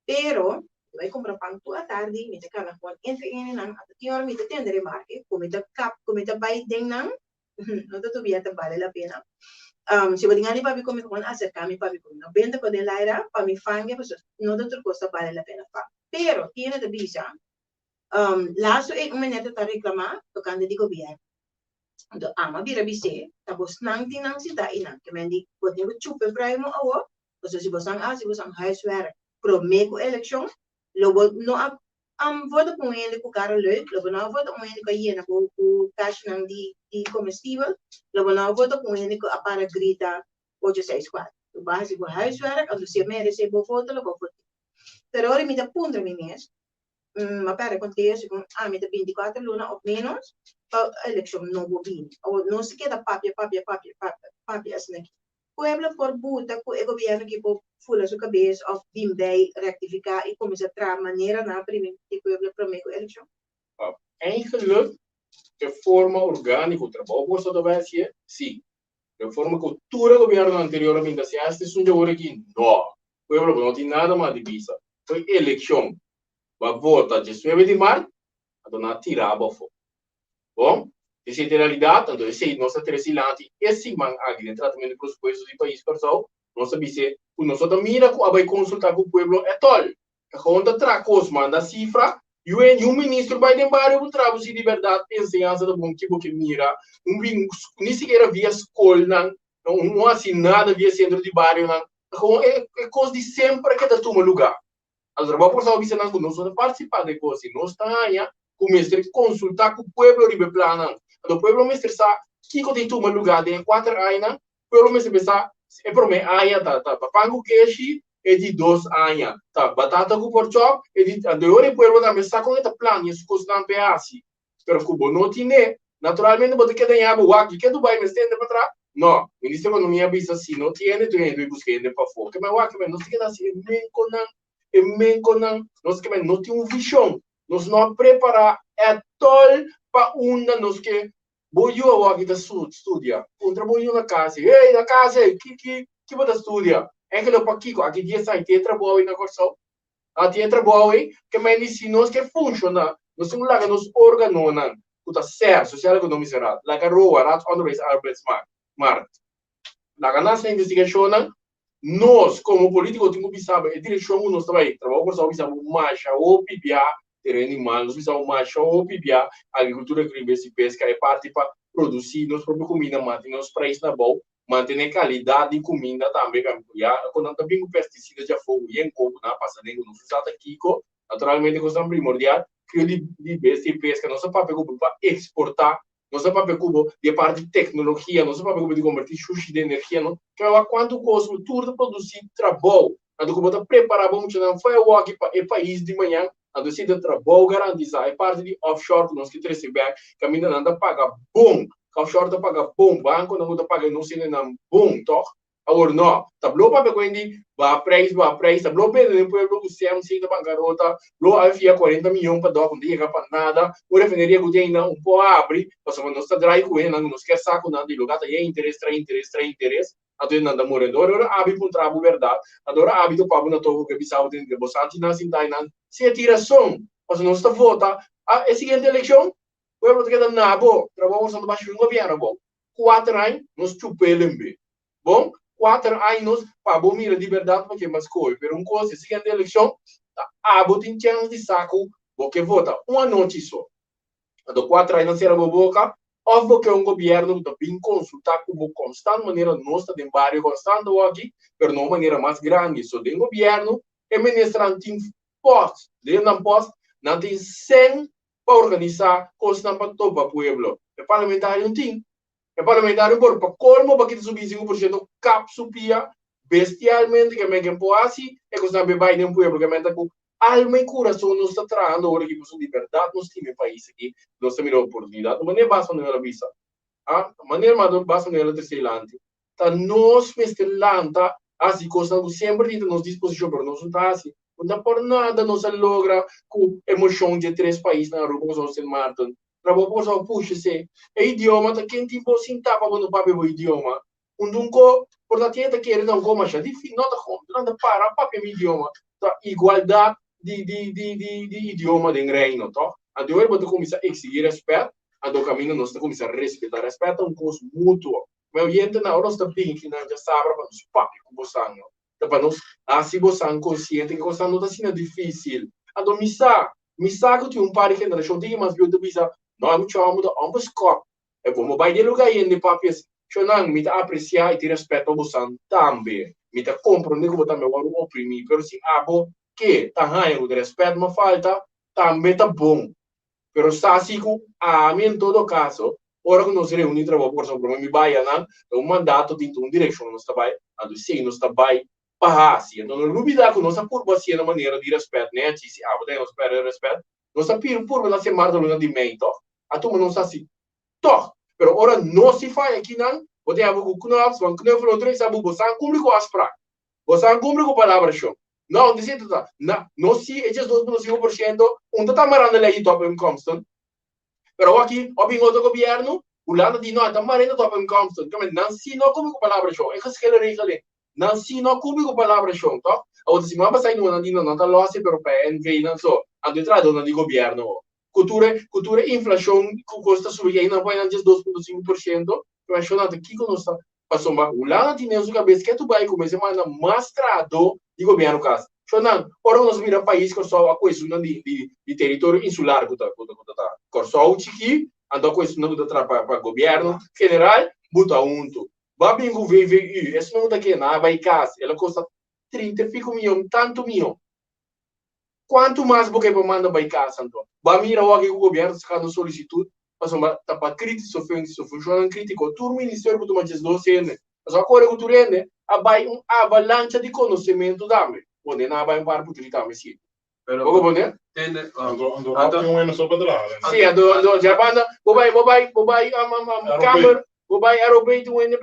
Pero vai comprar pão toda tarde, me te cala com entre nang at tior me te tender marque, como te cap, como te bai deng nang, no todavía te vale la pena. Si voy a papi con mi con acercarme papi con no vende con el aire para mi fangue pues no de otra cosa vale la pena pa. Pero tiene de visa lazo un menete ta reclamar tocando di gobierno. Do ama bira bise tapos nang tinang sita inang kemendi buat nego chupe primo awo pues si bosang huiswerk pro meko election lo no voto com ele com cara leuk, logo não voto com ele com a hiena com caixa não de comestível, logo não voto com ele com a para grita 864. O básico huiswerk, als je meer recebe voto, logo voto. Pero ahora me da punto mi mes, ma para contexto com me da 24 luna ou menos, para a eleição não vou vir, ou não se queda papi assim aqui. Pueblo por buta com o governo que por fula sua cabeça of bim bij rectificar e começar a trazer maneira na primeira que pueblo prometo eleição. Eigenlijk de forma orgânica o trabalho posso também ser sim. De forma cultura do governo anterior a mim da ciência isso já hora que não. Pueblo não tem nada mais de visa. Foi eleição. Vai votar de 9 de março, a dona tirava fora. Bom? Essa é a realidade, então esse é nosso tresilante, esse man aqui de tratamento de pressupostos do país pessoal, nós sabemos que o nosso mira com a consultar com o povo é tol. A conta tracos manda cifra, e o ministro vai embora o trabalho de liberdade, ensinança do bom tipo que mira, nem sequer via escola, não assim nada via centro de bairro, é coisa de sempre que dá toma lugar. Agora vamos por saber que nós vamos participar de coisas, nós estamos começar a consultar com o povo de plano. O povo me estressa, que tem toma lugar de 4 anos, o povo me estressa, é para mim, tá, papango queixe, é de 2 anos, tá, batata com porchop, é de, o povo também está com esse plano, isso custa um pedaço, pero como não tem, naturalmente, você quer ganhar o aqui, que tu vai me estender para trás? Não, o Ministério da Economia avisa assim, não tem, tu ainda vai buscar para fora, que o aqui, não se queda assim, nós que não tem visão. Nós não preparar é tol para nós que boiou aqui da estudia. Trabalho na casa. Ei, na casa, que você estudia? É que eu para aqui dia sai ter trabalho na corção. A ter trabalho que me ensina nós que funciona. Nós temos lá que nos organos, o tá certo, social econômico será. Lá que roa, rat onderwijs arbeidsmarkt. Lá que nessa investigação nós como políticos temos que saber a direção nós também. Trabalho por saber mais ou pibia terreno animal, nós precisamos mais ou pibia agricultura, agricultura e pesca é parte para produzir nossa própria comida, manter nosso preço na boa, manter a qualidade de comida também, quando também o pesticida já foi em corpo na passada, nós usamos aqui, naturalmente, coisa primordial, que de bestia e pesca, nosso papel para exportar, nosso papel de parte de tecnologia, nosso papel de convertir sushi de energia, que é quanto custa tudo produzir trabalho, quando você preparar muito, não foi o aqui para o país de manhã, a decida trabalho garantizar é parte de offshore que nós que recebemos que a mina não paga bom offshore tá paga bom banco não tá paga não sei não bom toh agora não tá bloco para quando vai preço tá bloco bem depois bloco sem da bancarrota bloco havia 40 milhões para dar não chega para nada o refineria que tem não pode abrir porque nós está dry com ele não nos quer saco não de lugar tá é interesse até não dá morando agora abre para trabalho verdade agora abre do papo na toco que bisava tem que bastante na cinta não se tira som mas não está vota a seguinte eleição o povo que dá na boa trabalhamos no baixo do governo bom 4 anos nós chupelem bom 4 anos para bom mira liberdade porque mais coisa pero coisa seguinte eleição a botin chance de saco porque vota uma noite só do 4 anos será boca ou que governo também consultar como constante maneira nossa de barrio constante aqui pero não maneira mais grande só do governo administrante post não tem 100 para organizar coisas para todo o povo. É parlamentar não tem. É parlamentar por para colmo para que subir 5% cap subia bestialmente que me empoasse é coisa que vai no povo que me tá com alma e coração nos está trazendo agora que por liberdade nós temos país aqui nós temos a oportunidade mas nem basta não visa maneira mas basta não terceira tá nós mestelanta assim coisa que sempre tem nos disposição para nós não tá assim não por nada não se logra com emoção de 3 países na rua como São Martin trabalho por só puxa-se é idioma tá quem tipo sinta para no papel o idioma nunca por da tieta querer não como já difícil não dá para papel idioma tá igualdade de idioma de reino tá a de hoje você começa a exigir respeito ando caminho nós está começar a respeitar, respeita um curso mútuo. Mas o gente na hora está bem que não já sabe para nos papi com você, não. Para nós assim você é consciente que você não está sendo difícil. Ando missa que tem par que na show tem mas viu do bisa, não é muito amuda, ambos cop. É bom, vai de lugar e de papi eu não me apreciar e te respeito você também. Me compreender que você também vai oprimir, pero se abo que tá ganhando de respeito não falta, também tá bom. Pero está assim que a mim em todo caso, ora que nós reunimos trabalho por exemplo, me vai a um mandato dentro uma direção nós trabalha, ando sim nós trabalha para assim, então não duvida que nossa curva assim na maneira de respeito, né? Se a você nós espera respeito, nós piro por na semana do luna de meio, a tu não está assim, toch. Pero ora não se faz aqui não, você a o knofs, van knofs no três abu, você cumpre com as práticas, você cumpre com palavras show. Não, de certo tá. Não se é 2,5%, tá marando lei top income. Pero aqui, o bingo do governo, o lado de nós tá marando top income. Como não se não cumpre com palavras show, é que se quer regle. Não se não cumpre com palavras show, tá? Ou se mama sai no andino não tá losse pero PNV não só, a entrada do governo. Cultura inflação que custa subir aí não vai antes 2,5%, mas show nada aqui que nós tá passou uma lá de nós cabeça que tu vai começar a mostrado de governo caso. Shonan, ora nós vira país que só a coisa de território insular que tá só o chiqui anda coisa não tá para governo federal buta unto. Vai bem o VVU, esse não daqui na vai casa, ela custa 35 milhões, tanto milhão. Quanto mais porque para mandar vai casa então. Vai mirar o que o governo está no solicitude, mas tá para crítico funciona crítico, todo o ministério do mais 12 anos. Mas agora o turene abai avalanche de conhecimento também. Onde não vai par por também sim. Pero Como pode? tende Ando rápido um ano só para trás. Sim, ando já banda, vai câmera, vai aeropeito o ene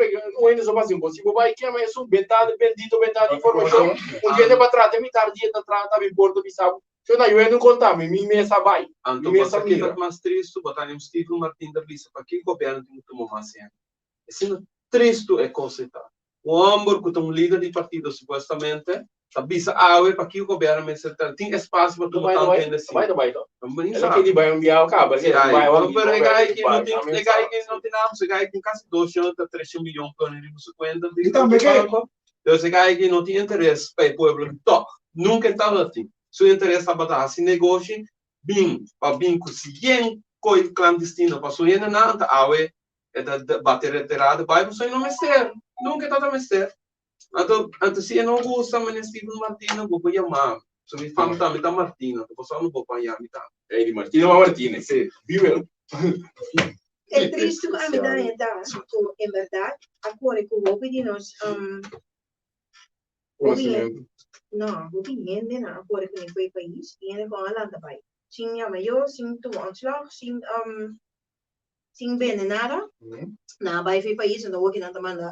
só assim, se vai que é isso bendito informação. Um dia para trás, me tarde para trás, tá bem porto bisabo. Eu não contar, me mesa vai. Anto basta kita mas triste, botar um Steve Martin da Bisa para que o governo tem muito mais assim. Esse triste é conceito. O Hamburg que tem líder de partido supostamente, a Bisa awe para que o governo tem espaço para tu botar ainda assim. Vai. Também Ela que vai enviar o cabo, ele vai o legal que não tem legal que não tem nada, você ganha com quase 3 milhões para ele nos 50. E também que então você ganha que não tem interesse para o povo top. Nunca estava assim. Seu interesse para botar assim negócio, bem, para bem conseguir coisa clandestina, para sua ainda nada, awe é da bater retirada, vai você não mexer, nunca está mexer. Então se não gosta, mas Steve Martina, vou chamar. Se me fala também da Martina, eu só não vou apanhar, me tá. É de Martina, sim, viu? É triste que a me dá em verdade, agora que o pedimos não, o cliente não, agora que foi país, e com a landa vai. Sim, a maior, sim, tu anslag, sim, bem nada, na vai foi país, então o que não manda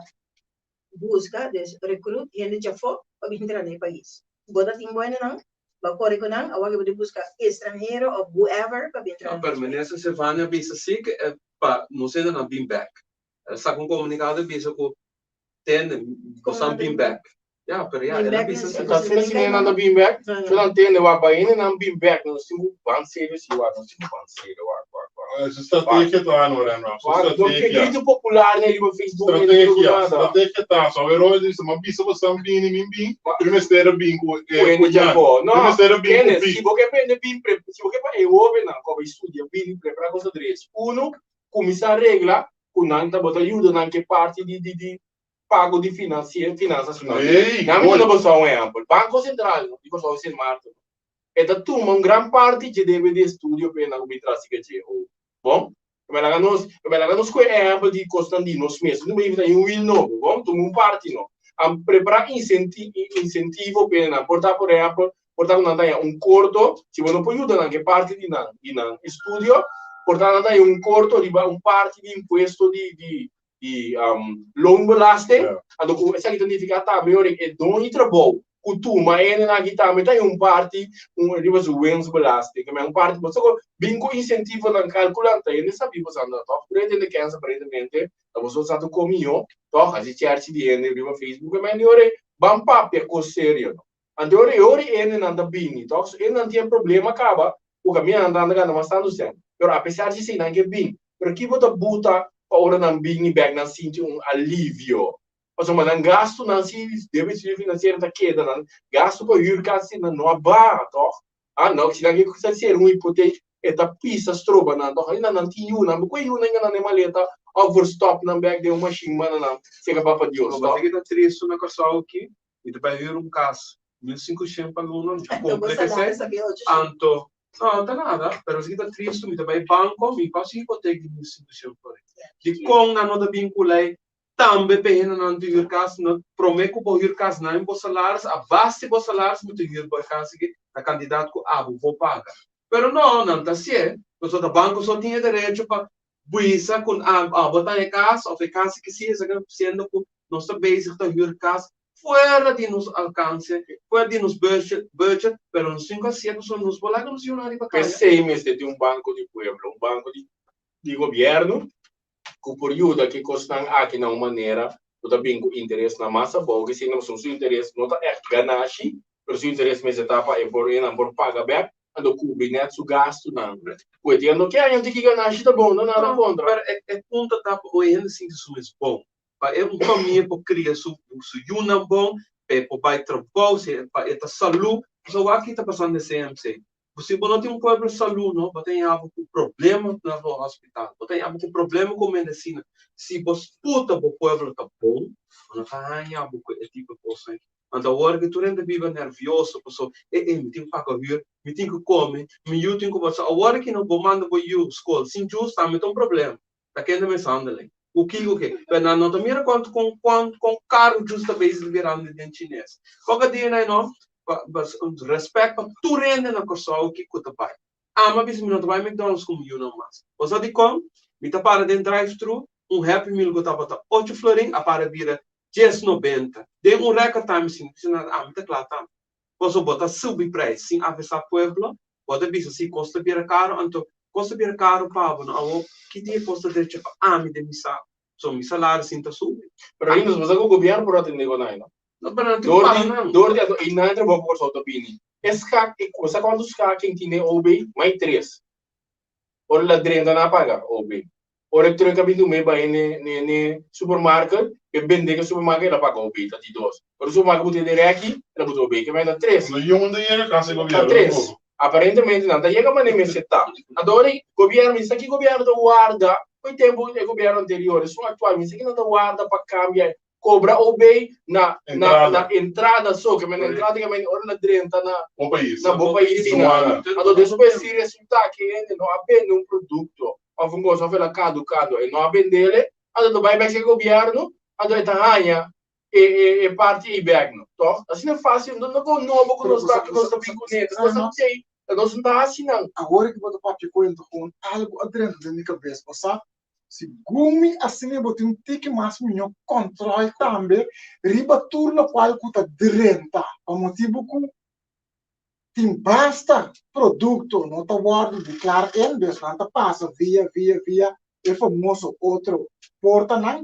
busca, recruta, e já foi para entrar no país. Bota tem bueno não, agora que não, agora que busca estrangeiro ou whoever para entrar. A permanência se vai na bisa sim que é para não ser na beam back. Está com comunicado bisa que tem com beam back. Ja, pero ja, ela bisa se tá sendo assim na beam back. Eu não entendo, eu abaí na beam back, não sei o banseiro se eu não sei o banseiro, Essa estratégia está no Renan. Estratégia popular né, no Facebook. Estratégia tá, só ver hoje isso, mas bisa você não bem nem bem. O ministério bem com o Japão. Não, ministério bem com se você pende bem, se você para eu ouvir não, como estudia bem para coisa direito. Uno, começar a regra, com não tá botando ajuda não que parte de pago de finanças financeiras. Não é só um exemplo. Banco Central, digo só esse marco. É da turma, grande parte de deve de estudo para arbitrar-se que é bom. Como ela nos com exemplo de Constantino mesmo, não me vem um novo, bom, tu parte não. A preparar incentivo para portar por exemplo, portar um corto, se você não pode ajudar na parte de estudo, portar um corto de parte de imposto de loan belasting, então essa identificar também é dono de trabalho. Kutuma é na guitarra, mas tem parte ribas wins belasting, que é parte, mas só bingo incentivo na calculante, e não sabe você anda, toh, por entender que essa aparentemente, você só está comigo, toh, a gente acha de ende riba Facebook, mas não é bom papo é coisa séria, então ore não anda bem, toh, ele não tem problema acaba, o caminho andando ganhando bastante sempre, mas apesar de ser não é bem, Perché você buta para não bem back não sente alívio. Mas uma não gasto não se deve ser financeiro da queda, não gasto para ir casa não abata, toch? Não, se não que ser hipoteca, eta pisa stroba não, toch? Ainda não tinha uma, mas quando ainda não é maleta, overstop não back de uma machine, não, chega para Deus, toch? Mas aqui triste na pessoa aqui, e depois vir caso, 1.500 para aluno, complica anto. Não, tá nada, pero se está triste, me também banco, me passa hipoteca de 1.500 por aí. De com na nota vinculei, também pena não ter caso, não prometo que ir caso não em salários, a base de salários muito ir por caso que a candidato que vou pagar. Pero não tá assim, porque o banco só tinha direito para buisa com botar em casa, ou caso que se sendo que nossa base está ir caso fora de nos alcance, fora de nos budget, pero nos 5 a 7 são nos bolagos nos unari para casa. Sei mesmo de banco de pueblo, banco de governo, que por ajuda que costam aqui na maneira, o também com interesse na massa, bom, que se não são seu interesse, não tá ganache, pero seu interesse mesmo etapa é por pagar back, ando cobrir net seu gasto não. Pois eu não quero que ganache tá bom, não nada contra. É ponta tá hoje ainda sim isso é bom. É caminho para criar su unam bom, para vai trabalho, para esta saúde. Só aqui está passando de CMC. Se você não tem problema de saúde, não, você tem algo com problema no hospital, você tem algo com problema com medicina. Se você puta o povo está bom, não vai algo com esse tipo de coisa. Então, agora que tu ainda vive nervioso, pessoal, me tem que pagar me tem que comer, eu tenho que passar. Agora que não vou mandar para a escola, sem justo, também tem um problema. Está querendo me saber. O que? Mas não te mira quanto com caro justa vez liberando de chinês. Qualquer dia não, respeito para tu rende na pessoa que custa pai. Mas não te vai McDonald's como eu não mais. Você de como? Me tá para dentro drive-thru, Happy Meal que tá para 8 florim, a para vira 10,90. Tem record time sim, me tá claro tá. Você bota subir preço, sim, avessa pueblo, pode ver se custa vira caro, então custa vira caro para não. Que dia custa de tipo me de misa, so mi salário sinta subir. Pero aí nós vamos o governo por outro negócio não. Não, para não. Dor e não entra bom por sua opinião. Esse cara, você quando os caras quem tem OB mais 3. Ora lá dentro não paga OB. Ora tu nunca vindo me vai ne supermercado, e vende que supermercado ela paga OB tá de 2. Ora o supermercado bote direct, ela bote OB que vai dar 3. Não eu onde ia casa governo. 3. Aparentemente não, daí chega maneira me tá. Agora governo, isso aqui governo do guarda, foi tempo do governo anterior, isso atual, isso aqui não do guarda para cambiar, cobra OB na entrada só, que na entrada que me ora na drenta na bom país. Na bom país, agora depois se resulta que não apenas um produto, a fungo só foi caducado e não abendele, agora vai vai ser governo, agora tá ganha e parte e bagno, tá? Assim é fácil, não vou com nós tá vinculado, não sei. Nós não está assim, não. Agora que você pode contar com algo adentro da minha cabeça, sabe? Se gumi assim, eu vou ter um tique mais melhor controle também, riba turno qual que está drenta, o motivo que tem basta produto, não está guardo, declara em vez, não está passa via, é famoso outro porta, não?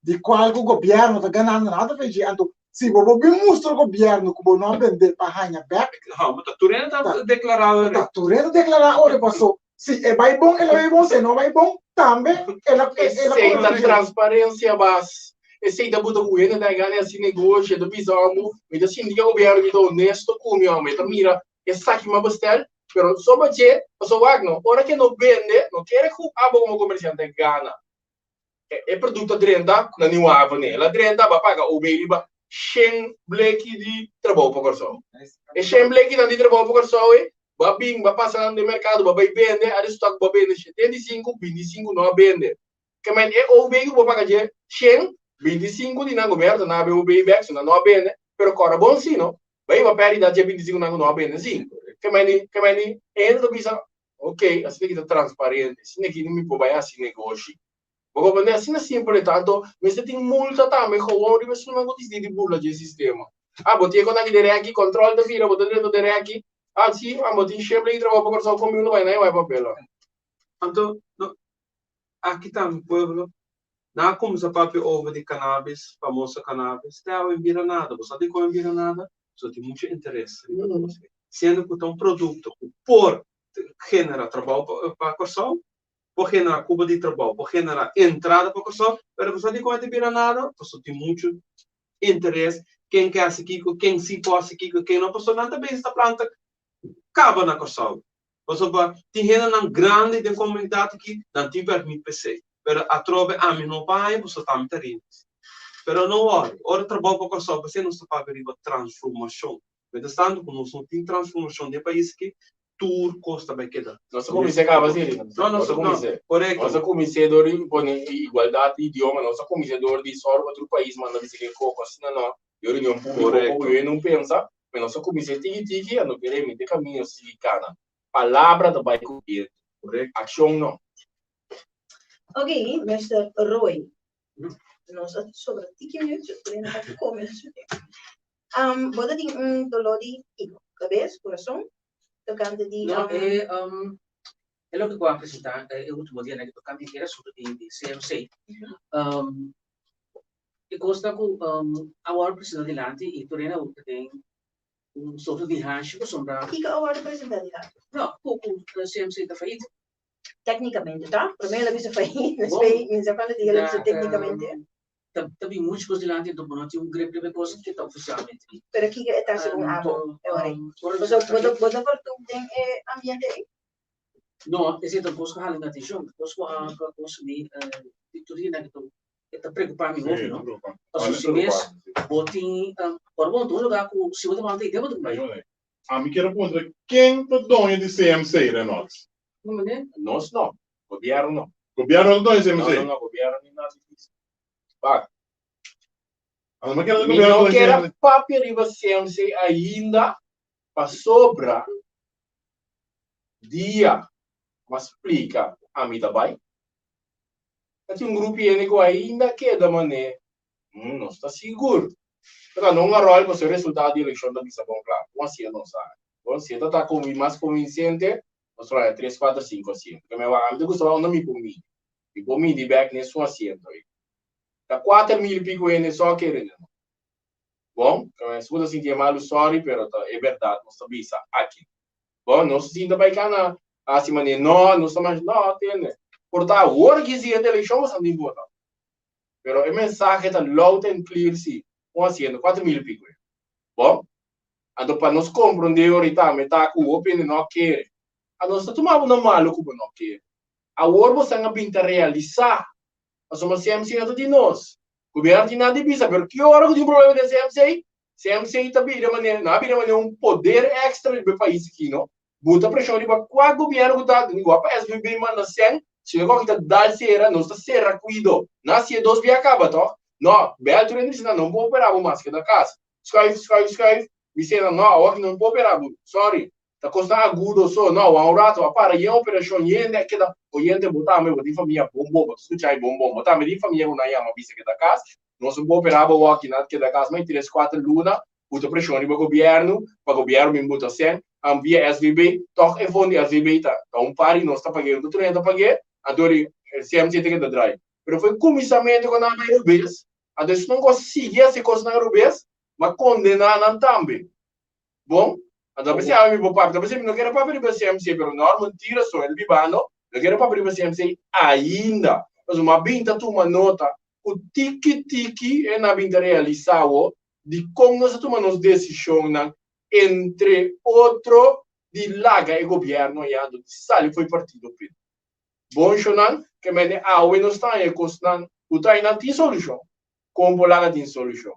De qual o governo está ganhando nada, veja, então, se você mostra o governo que você não vende para ganhar back, mas tu ainda está declarado. Tu ainda declarado, olha, passou. Se é vai bom, ela é bom, se não vai bom, também ela aceita transparência, mas aceita muito o governo da ganha esse negócio do bizarro, mas assim diga o governo que honesto com o homem, então mira, essa aqui uma bestel, pero só para dizer, só wagno, ora que não vende, não quer que como comerciante ganha. É produto drenta na niuava nela, drenta vai pagar o bem Shen bleki di trabalho para corso. E Shen bleki não de trabalho para corso é, babing, vai passar no mercado, vai vender, a estoque vai vender 75, 25 não vende. Que mas é o bem que vai pagar de Shen 25 de não governo, não o bem back, não vende, pero cora bom sim, não. Vai perder de 25 não vende sim. Que mas entra bisa, ok, assim que está transparente, assim que não me pode assim negócio. Porque assim é sempre tanto, mas você tem multa também, como uma pessoa não gosta de burla de sistema. Você quando aqui direct, controle da fila, você dentro direct, sim, você sempre aí trabalha para o comigo, não vai nem vai papel. Então, aqui está no pueblo, não como se papel over de cannabis, famoso cannabis, não envia nada, você tem como enviar nada, você tem muito interesse. Sendo que é um produto que por genera trabalho para a pessoa, por generar Cuba de trabalho, por generar entrada para a pessoa, mas a pessoa não pode virar nada, a pessoa tem muito interesse, quem quer aqui, quem se pode aqui, quem não, a pessoa não também está planta, acaba na pessoa. A pessoa tem gente na grande da comunidade que não tem permite PC, mas a trova a mim não vai, a pessoa está me tarindo. Mas não ora trabalho para a pessoa, você não está para ver a transformação. Mas estando com nós não tem transformação de país que tudo costa bem queda. Nossa comissão acaba assim, nossa comissão. Correto. Nossa comissão de igualdade de idioma, nossa comissão de só outro país manda dizer que coco assim não. Eu reunião pública, eu não pensa, mas nossa comissão tem que não queremos ter caminho seguir cada palavra do bairro correto. Ação não. Ok, Mr. Roy. Nós sobre 10 minutos, eu não posso comer. Você tem dolor de cabeça, coração? Tocante de... Não, é o que eu vou apresentar, é o último dia, né, que tocante que era sobre de CMC. E consta com a hora presidente delante e tu ainda tem sobre de rancho que sombra. Que a hora presidente delante? Não, o CMC está feito. Tecnicamente, tá? Primeiro vez feito, depois quando diga tecnicamente. Também muitas coisas delante do não tinha grupo de coisas que está oficialmente. Pero aqui está segundo abo, você tem ambiente aí? Não, esse é um coisa que há na atenção, coisa que consumir, tudo na que está preocupado me ouve, não? As pessoas botem, por bom todo lugar com se você mantém tempo do país. A mim quero perguntar quem é dono de CMC, né, nós? Nós não, governo não. Governo é dono de CMC? Não, governo nem nada disso. Pá. Não quero não quero papel de CMC ainda para sobra dia, mas explica a mim também. Tem grupo étnico ainda que da maneira não está seguro. Então não há rol para o resultado da eleição da Bisa bom claro. Assim não sabe. Você está mais convincente, nós falamos 3, 4, 5 assim. Porque me vai, eu gostava não me pomir de back nesse assento aí. Tá 4.000 pico em só querendo. Bom, se você sentir mal, sorry, pero é verdade, nós sabemos aqui. Bom, não se sinta bacana, assim maneira, não estamos não tem. Portanto, o hora que se a eleição você não importa. Pero a mensagem está loud and clear sim. Assim, 4.000 pico. Bom, então para nós compreender ahorita, metade com o opinião não quer. A nós tomamos no malo como não quer. A hora você não pinta realizar. Nós somos CMC de nós. O governo tem nada de bisa, pero que hora que tem problema de CMC? CMC está vira maneira um poder extra do país aqui, não? Muita pressão de qual governo que está, igual para SBB manda 100, se não está dando serra, não está serra cuido. Nasce 2 via acaba, tá? Não, belo treino não vou operar mais que da casa. Skype, me sendo não, hoje não vou operar, sorry. Tá custando agudo só, não, um rato, para e a operação ainda que da oyente botar meu de família bombo, escutar bombo, botar meu de família na yama bisa que da casa. Nós não operava o aqui na que da casa, mas 3, 4 luna, muita pressão para o governo me botar sem, via SVB, toque é fundo SVB tá. Então pare nós está pagando, tu não está pagando, adori CMC tem que dar drive. Pero foi comissamento com a Eurobês. A gente não conseguia se coisa na Eurobês, mas condenar também. Bom, então você a mim vou papo, você não quer papel de CMC, pero normal tira só ele bibano, não quer papel de CMC ainda. Mas uma binta tu uma nota, o tiki é na binta realizado de como nós tomamos decisão entre outro de laga e governo e ando sale foi partido pin. Bom chonan que me a o não está e costan o tá não tem solução. Como laga tem solução.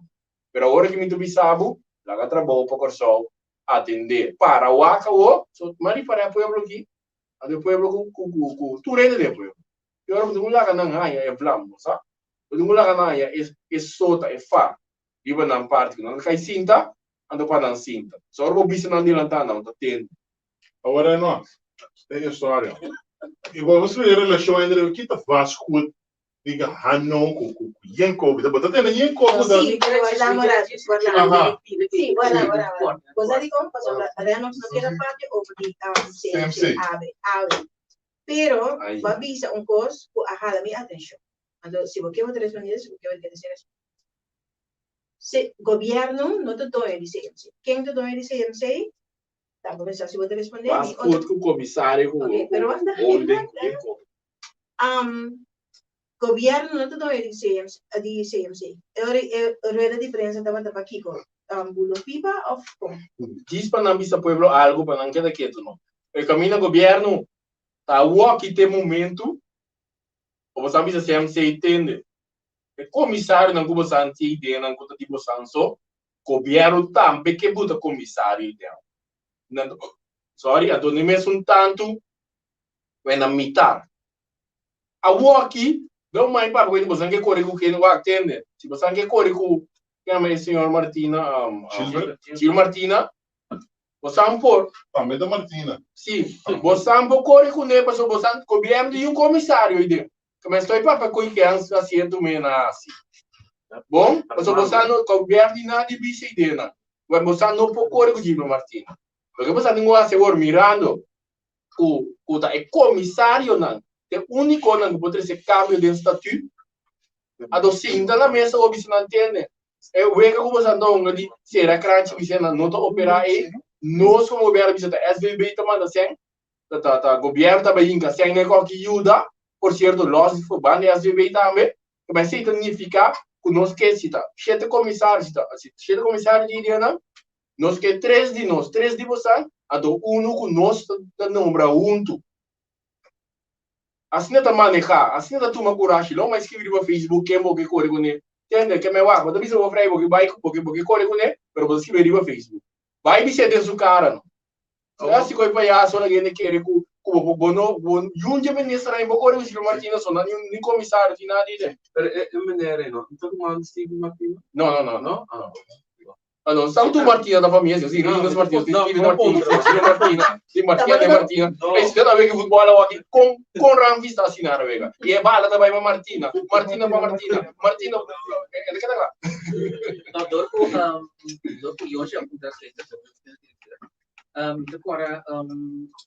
Pero agora que me tu bisabu, laga trabalho para corso atender para o acabo, so mari para o pueblo aqui, a do pueblo com tu rede de pueblo. Eu ora do laga não ganha é flamo, sabe? Do laga não é sota é fa. Iba na parte que não cai cinta, ando para não cinta. Só o bicho não dilanta não, tá tendo. Agora é nós. Tem história. Igual você vê a relação entre o que está vasco, diga Hanon com Yanko, mas tá tendo Yanko da. Sim, guarda. Sim, guarda. Cosa dico? Adesso non queda parte o di CMC abre. Pero va visa un cos a jala mi atención. Allora, si vos quieres responder, si vos quieres decir eso. Se gobierno no te doy el CMC. ¿Quién te doy el CMC? Tampoco sé si vos te responder. Mas com o comissário, pero anda. Governo não está doendo de CMC. Rueda de prensa estava aqui com bulo pipa ou como? Diz para não bisa pueblo algo para não quedar quieto não. O caminho governo tá o aqui tem momento o você bisa CMC entende. O comissário não como santi ideia não conta tipo sanso. Governo também que buta comissário ideia. Sorry, a dona mesmo tanto when a mitar. A aqui não mais para porque você quer correr com quem não vai atender. Se você quer correr com quem é o senhor Martina, Gil Martina, você por Também da Martina. sim, você corre com ele, mas você governo e comissário ide. Mas estou para com quem assento mena assim. Bom, mas você não governo nada de bici ide na. Mas você não pode correr com Gil Martina. Porque você não vai ser mirando o comissário não. É o único que pode ser cambio de estatuto. A docina na mesa, o bicho não entende. É o que você não ali, será crunch, você não nota operar aí. Nós, como governo, você está SBB também, tá governo também, que sem negócio que ajuda, por certo, nós, se for bem, SBB também, mas isso significa que nós que está, sete comissários, de Indiana, nós que três de você, a do que nós, da número junto. Assim não manejar, assim não tomar coragem, não mais escrever no Facebook quem vou que corre com ele, entende? Que me vai, mas também se eu falar porque corre com ele, mas você escrever no Facebook, vai me ser desse cara, não? Se assim coi palhaço, alguém que quer com bono, junto ministro aí vou correr com o Gil Martina, só não nem comissário, nem nada disso. É maneira, não? Então manda Steve Martina? Não. Allora, salto Martina da famiglia, sì, non Martina, Steve Martina. E se da vega futebol aqui com Ramvi sta assim na vega. E é bala da vai Martina para Martina. Martina é de cada lá. Dopo hoje é muito interessante. Agora,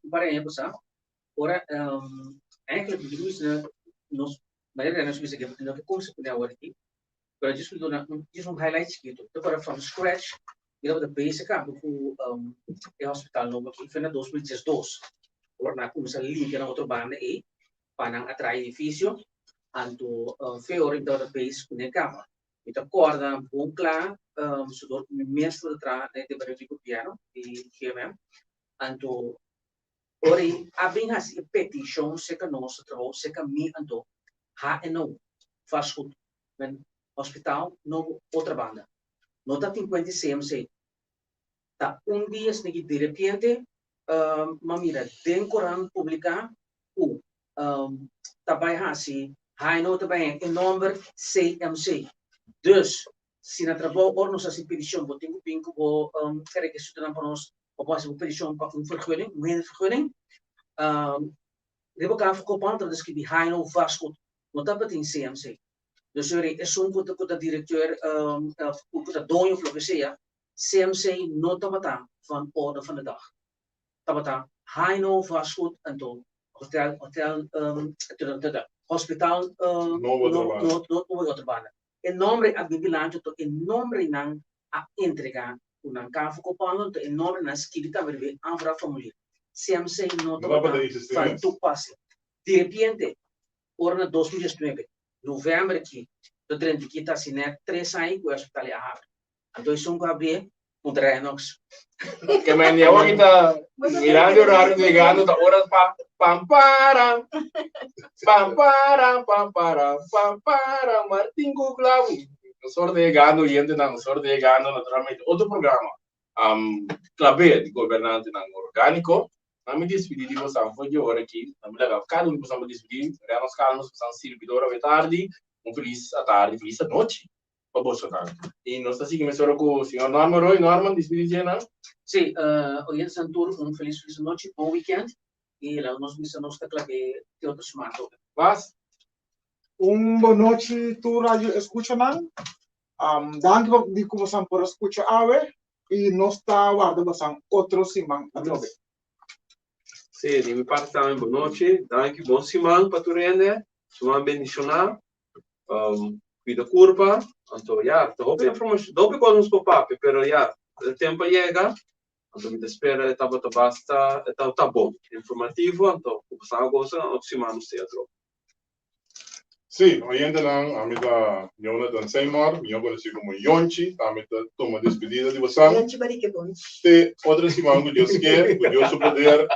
para aí, pessoal. Ora, eigenlijk bedoelen nós, mas é nós que não que como se pode agora aqui. Para isso diz highlights gitu. Agora from scratch, kita pada basic campo com hospital novo aqui, foi na 2012. Agora na começa link na outro banda aí, para não atrair edifício, anto foi orientado da base com a cama. Então acorda bom claro, sudor mestre da de barulho governo e QMM, anto ori abin has petition se que nós trabalho se que me anto ha e não faz goed. Hospital no outra banda. Nota 50 CMC. Tá dia se de repente, mamira den Coran publicar o também assim, há não também em número CMC. Dus se na trabalho or nos assim petition, vou ter um pinco vou querer que estudar para nós ou pode uma petition para vergunning, vergunning. Devo cá focar para outra que há não faz goed. Nota para tem CMC. Dus er is zo'n goede directeur, goede doon of logistica, CMC notabata van orde van de dag. Tabata, Haino vastgoed en toen hotel, hospitaal, no, in nombre a vigilante, in nombre nang a entrega, unang kafu kopano, in nombre na skilita verbe avra formulier. CMC notabata van toepassing. De repente, orna 2009. Novembro aqui, do trem aqui está assim, né? 3 anos que o hospital é aberto. Então, isso é abrir um Drenox. Que me niego aqui tá mirando o horário chegando, tá horas pampara, Martin Guglau. Sorteando, gente não, sorteando naturalmente outro programa. Clave de governante não orgânico. Não me despedi de você, foi de hora aqui. Não me legal, cada um possamos despedir. Nós calmos, possamos servidor à tarde. Feliz à tarde, feliz à noite. Para você, tarde. E nós estamos começando com o senhor Norman, despedir, não? Sim, hoje é Santur, feliz noite, bom weekend. E lá nós vamos estar clave de outro chamado. Mas, boa noite, tu rádio escucha, não? Danke de começar por escutar ave. E nós está guardando outro simão. Sim, de minha parte também, boa noite. Danke, bom semana para tu rende. Semana bendicional. Vida curva. Então, já, dopo informação, dopo quando nos pop-up, pero já, o tempo chega. Então, me espera, tá basta, tá bom. Informativo, então, o passado gosta, o semana no teatro. Sí, oyente lang, amita, Jonathan Seymour, yo conocí como Yonchi, amita toma despedida de Basam. Yan chibari ke bon. Te otra semana que Dios quiere, que Dios su poder,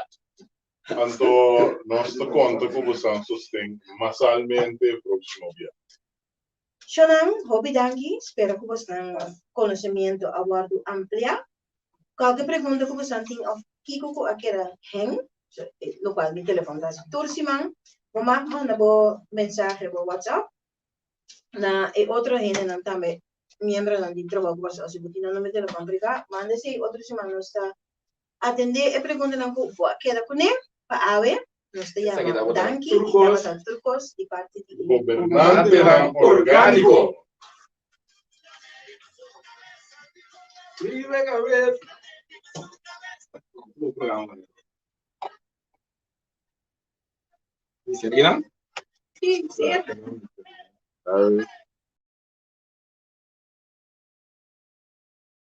tanto nuestro conto como Basam sostén masalmente próximo día. Shonang, hobby dangi, espero que vos tengan conocimiento aguardo amplia. Qualquer pergunta que vos tengan of kiko ko akira heng, lo cual mi teléfono está tursimang, o manda bo mensaje bo WhatsApp. Na otro gente nan tambe miembro nan di trabajo was as butina no me teléfono priva, mande si otro semana no está atender e pergunta nan ko queda con él pa ave. Nos te llama Danki, Turcos y parte de Gobernante orgánico. Vive Gabriel. ¿Y seguirán? Sí, cierto.